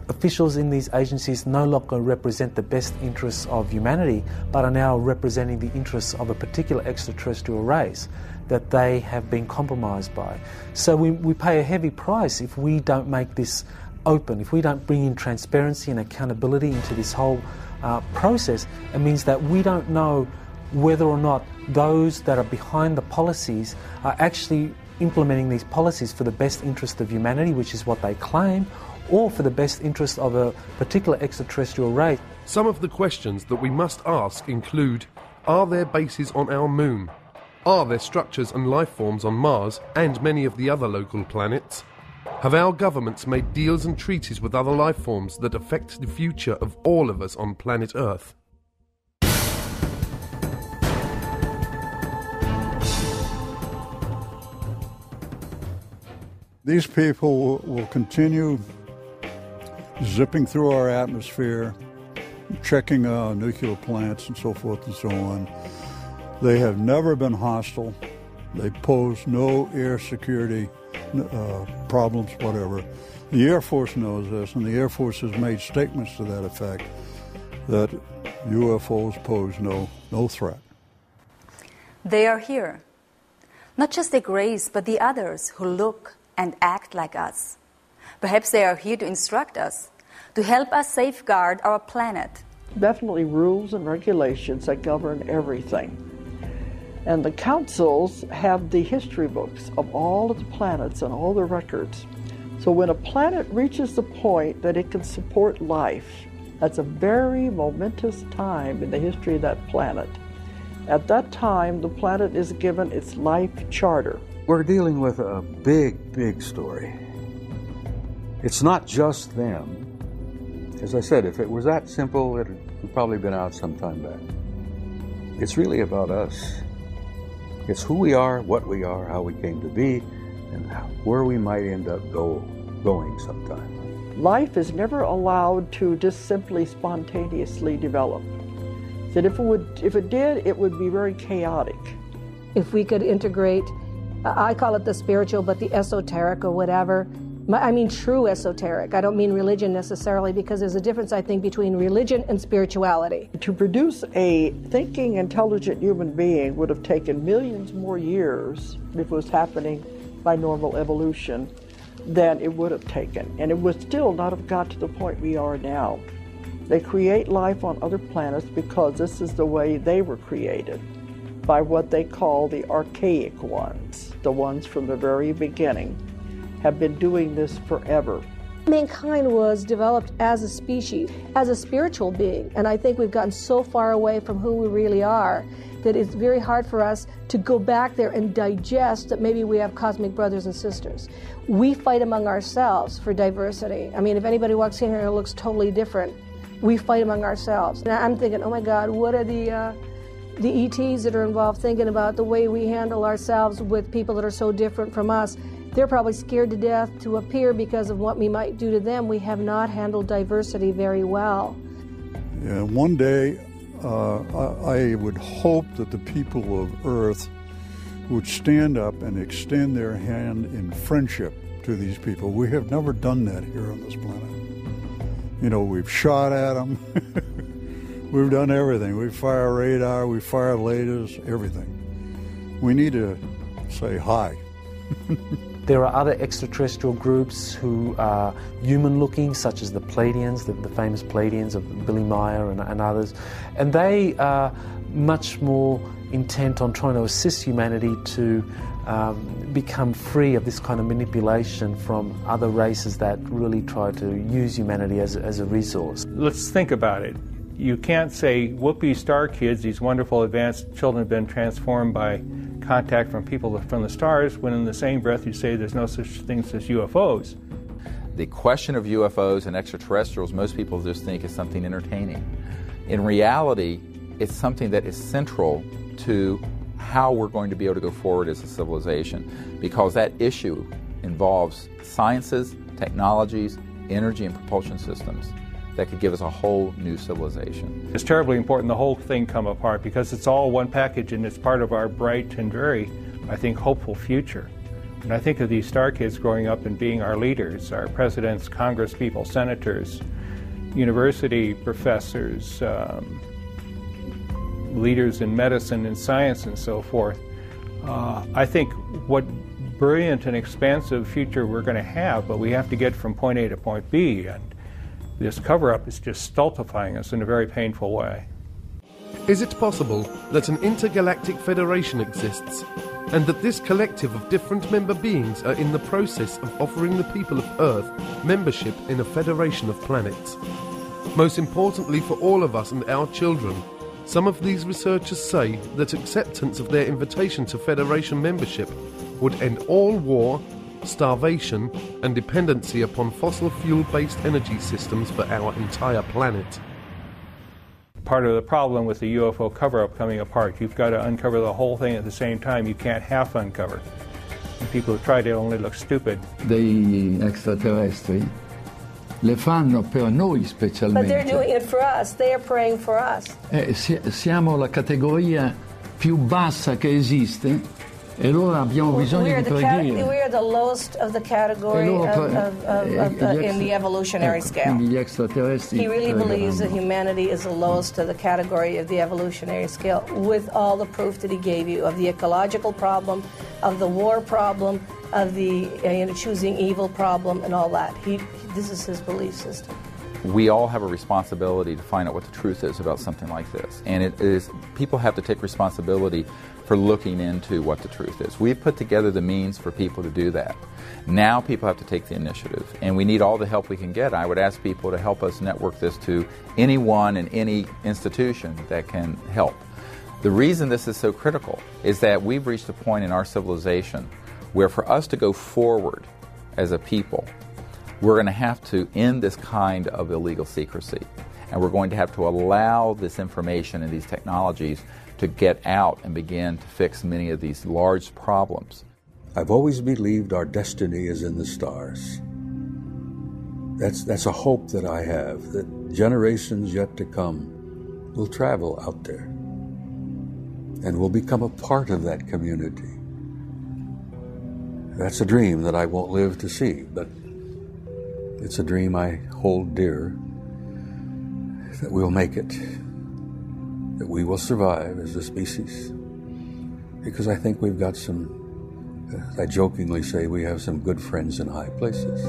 Speaker 9: Officials in these agencies no longer represent the best interests of humanity, but are now representing the interests of a particular extraterrestrial race that they have been compromised by. So we pay a heavy price if we don't make this open, if we don't bring in transparency and accountability into this whole process. It means that we don't know whether or not those that are behind the policies are actually implementing these policies for the best interest of humanity, which is what they claim, or for the best interest of a particular extraterrestrial race.
Speaker 17: Some of the questions that we must ask include, are there bases on our moon? Are there structures and life forms on Mars and many of the other local planets? Have our governments made deals and treaties with other life forms that affect the future of all of us on planet Earth?
Speaker 11: These people will continue zipping through our atmosphere, checking nuclear plants and so forth and so on. They have never been hostile. They pose no air security problems, whatever. The Air Force knows this, and the Air Force has made statements to that effect, that UFOs pose no threat.
Speaker 12: They are here. Not just the Greys, but the others who look and act like us. Perhaps they are here to instruct us, to help us safeguard our planet.
Speaker 10: Definitely rules and regulations that govern everything. And the councils have the history books of all of the planets and all the records. So when a planet reaches the point that it can support life, that's a very momentous time in the history of that planet. At that time, the planet is given its life charter.
Speaker 2: We're dealing with a big story. It's not just them. As I said, if it was that simple, it would probably been out some time back. It's really about us. It's who we are, what we are, how we came to be, and where we might end up going sometime.
Speaker 10: Life is never allowed to just simply spontaneously develop. That if it did, it would be very chaotic.
Speaker 3: If we could integrate, I call it the spiritual, but the esoteric or whatever. I mean true esoteric. I don't mean religion necessarily, because there's a difference, I think, between religion and spirituality.
Speaker 10: To produce a thinking, intelligent human being would have taken millions more years if it was happening by normal evolution than it would have taken. And it would still not have got to the point we are now. They create life on other planets because this is the way they were created, by what they call the archaic ones, the ones from the very beginning, have been doing this forever.
Speaker 3: Mankind was developed as a species, as a spiritual being, and I think we've gotten so far away from who we really are that it's very hard for us to go back there and digest that maybe we have cosmic brothers and sisters. We fight among ourselves for diversity. I mean, if anybody walks in here and looks totally different, we fight among ourselves. And I'm thinking, oh my God, what are the ETs that are involved thinking about the way we handle ourselves with people that are so different from us? They're probably scared to death to appear because of what we might do to them. We have not handled diversity very well.
Speaker 11: Yeah, one day I would hope that the people of Earth would stand up and extend their hand in friendship to these people. We have never done that here on this planet. You know, we've shot at them. We've done everything. We fire radar, we fire lasers, everything. We need to say hi.
Speaker 9: There are other extraterrestrial groups who are human-looking, such as the Pleiadians, the famous Pleiadians of Billy Meyer and others, and they are much more intent on trying to assist humanity to become free of this kind of manipulation from other races that really try to use humanity as a resource.
Speaker 21: Let's think about it. You can't say, whoopee star kids, these wonderful advanced children have been transformed by contact from people from the stars, when in the same breath you say there's no such things as UFOs.
Speaker 6: The question of UFOs and extraterrestrials, most people just think is something entertaining. In reality, it's something that is central to how we're going to be able to go forward as a civilization, because that issue involves sciences, technologies, energy and propulsion systems that could give us a whole new civilization.
Speaker 21: It's terribly important the whole thing come apart, because it's all one package and it's part of our bright and very, I think, hopeful future. And I think of these star kids growing up and being our leaders, our presidents, congresspeople, senators, university professors, leaders in medicine and science and so forth. I think what brilliant and expansive future we're going to have, but we have to get from point A to point B, and this cover-up is just stultifying us in a very painful way.
Speaker 17: Is it possible that an intergalactic federation exists, and that this collective of different member beings are in the process of offering the people of Earth membership in a federation of planets? Most importantly for all of us and our children, some of these researchers say that acceptance of their invitation to Federation membership would end all war, starvation, and dependency upon fossil fuel-based energy systems for our entire planet.
Speaker 21: Part of the problem with the UFO cover-up coming apart, you've got to uncover the whole thing at the same time. You can't half uncover. And people who try to only look stupid.
Speaker 8: Degli extraterrestri le fanno per noi specialmente.
Speaker 3: But they're doing it for us. They are praying for us.
Speaker 8: Siamo la categoria più bassa che esiste e allora abbiamo bisogno di preghiera.
Speaker 3: We are the lowest of the category in the evolutionary scale.
Speaker 8: Gli extraterrestri
Speaker 3: He really believes that humanity is the lowest of the category of the evolutionary scale, with all the proof that he gave you of the ecological problem, of the war problem, of the choosing evil problem, and all that. This is his belief system.
Speaker 6: We all have a responsibility to find out what the truth is about something like this. And it is, people have to take responsibility for looking into what the truth is. We've put together the means for people to do that. Now people have to take the initiative, and we need all the help we can get. I would ask people to help us network this to anyone and any institution that can help. The reason this is so critical is that we've reached a point in our civilization where for us to go forward as a people, we're going to have to end this kind of illegal secrecy. And we're going to have to allow this information and these technologies to get out and begin to fix many of these large problems.
Speaker 2: I've always believed our destiny is in the stars. That's a hope that I have, that generations yet to come will travel out there and will become a part of that community. That's a dream that I won't live to see, but it's a dream I hold dear, that we'll make it, that we will survive as a species, because I think we've got some, I jokingly say, we have some good friends in high places.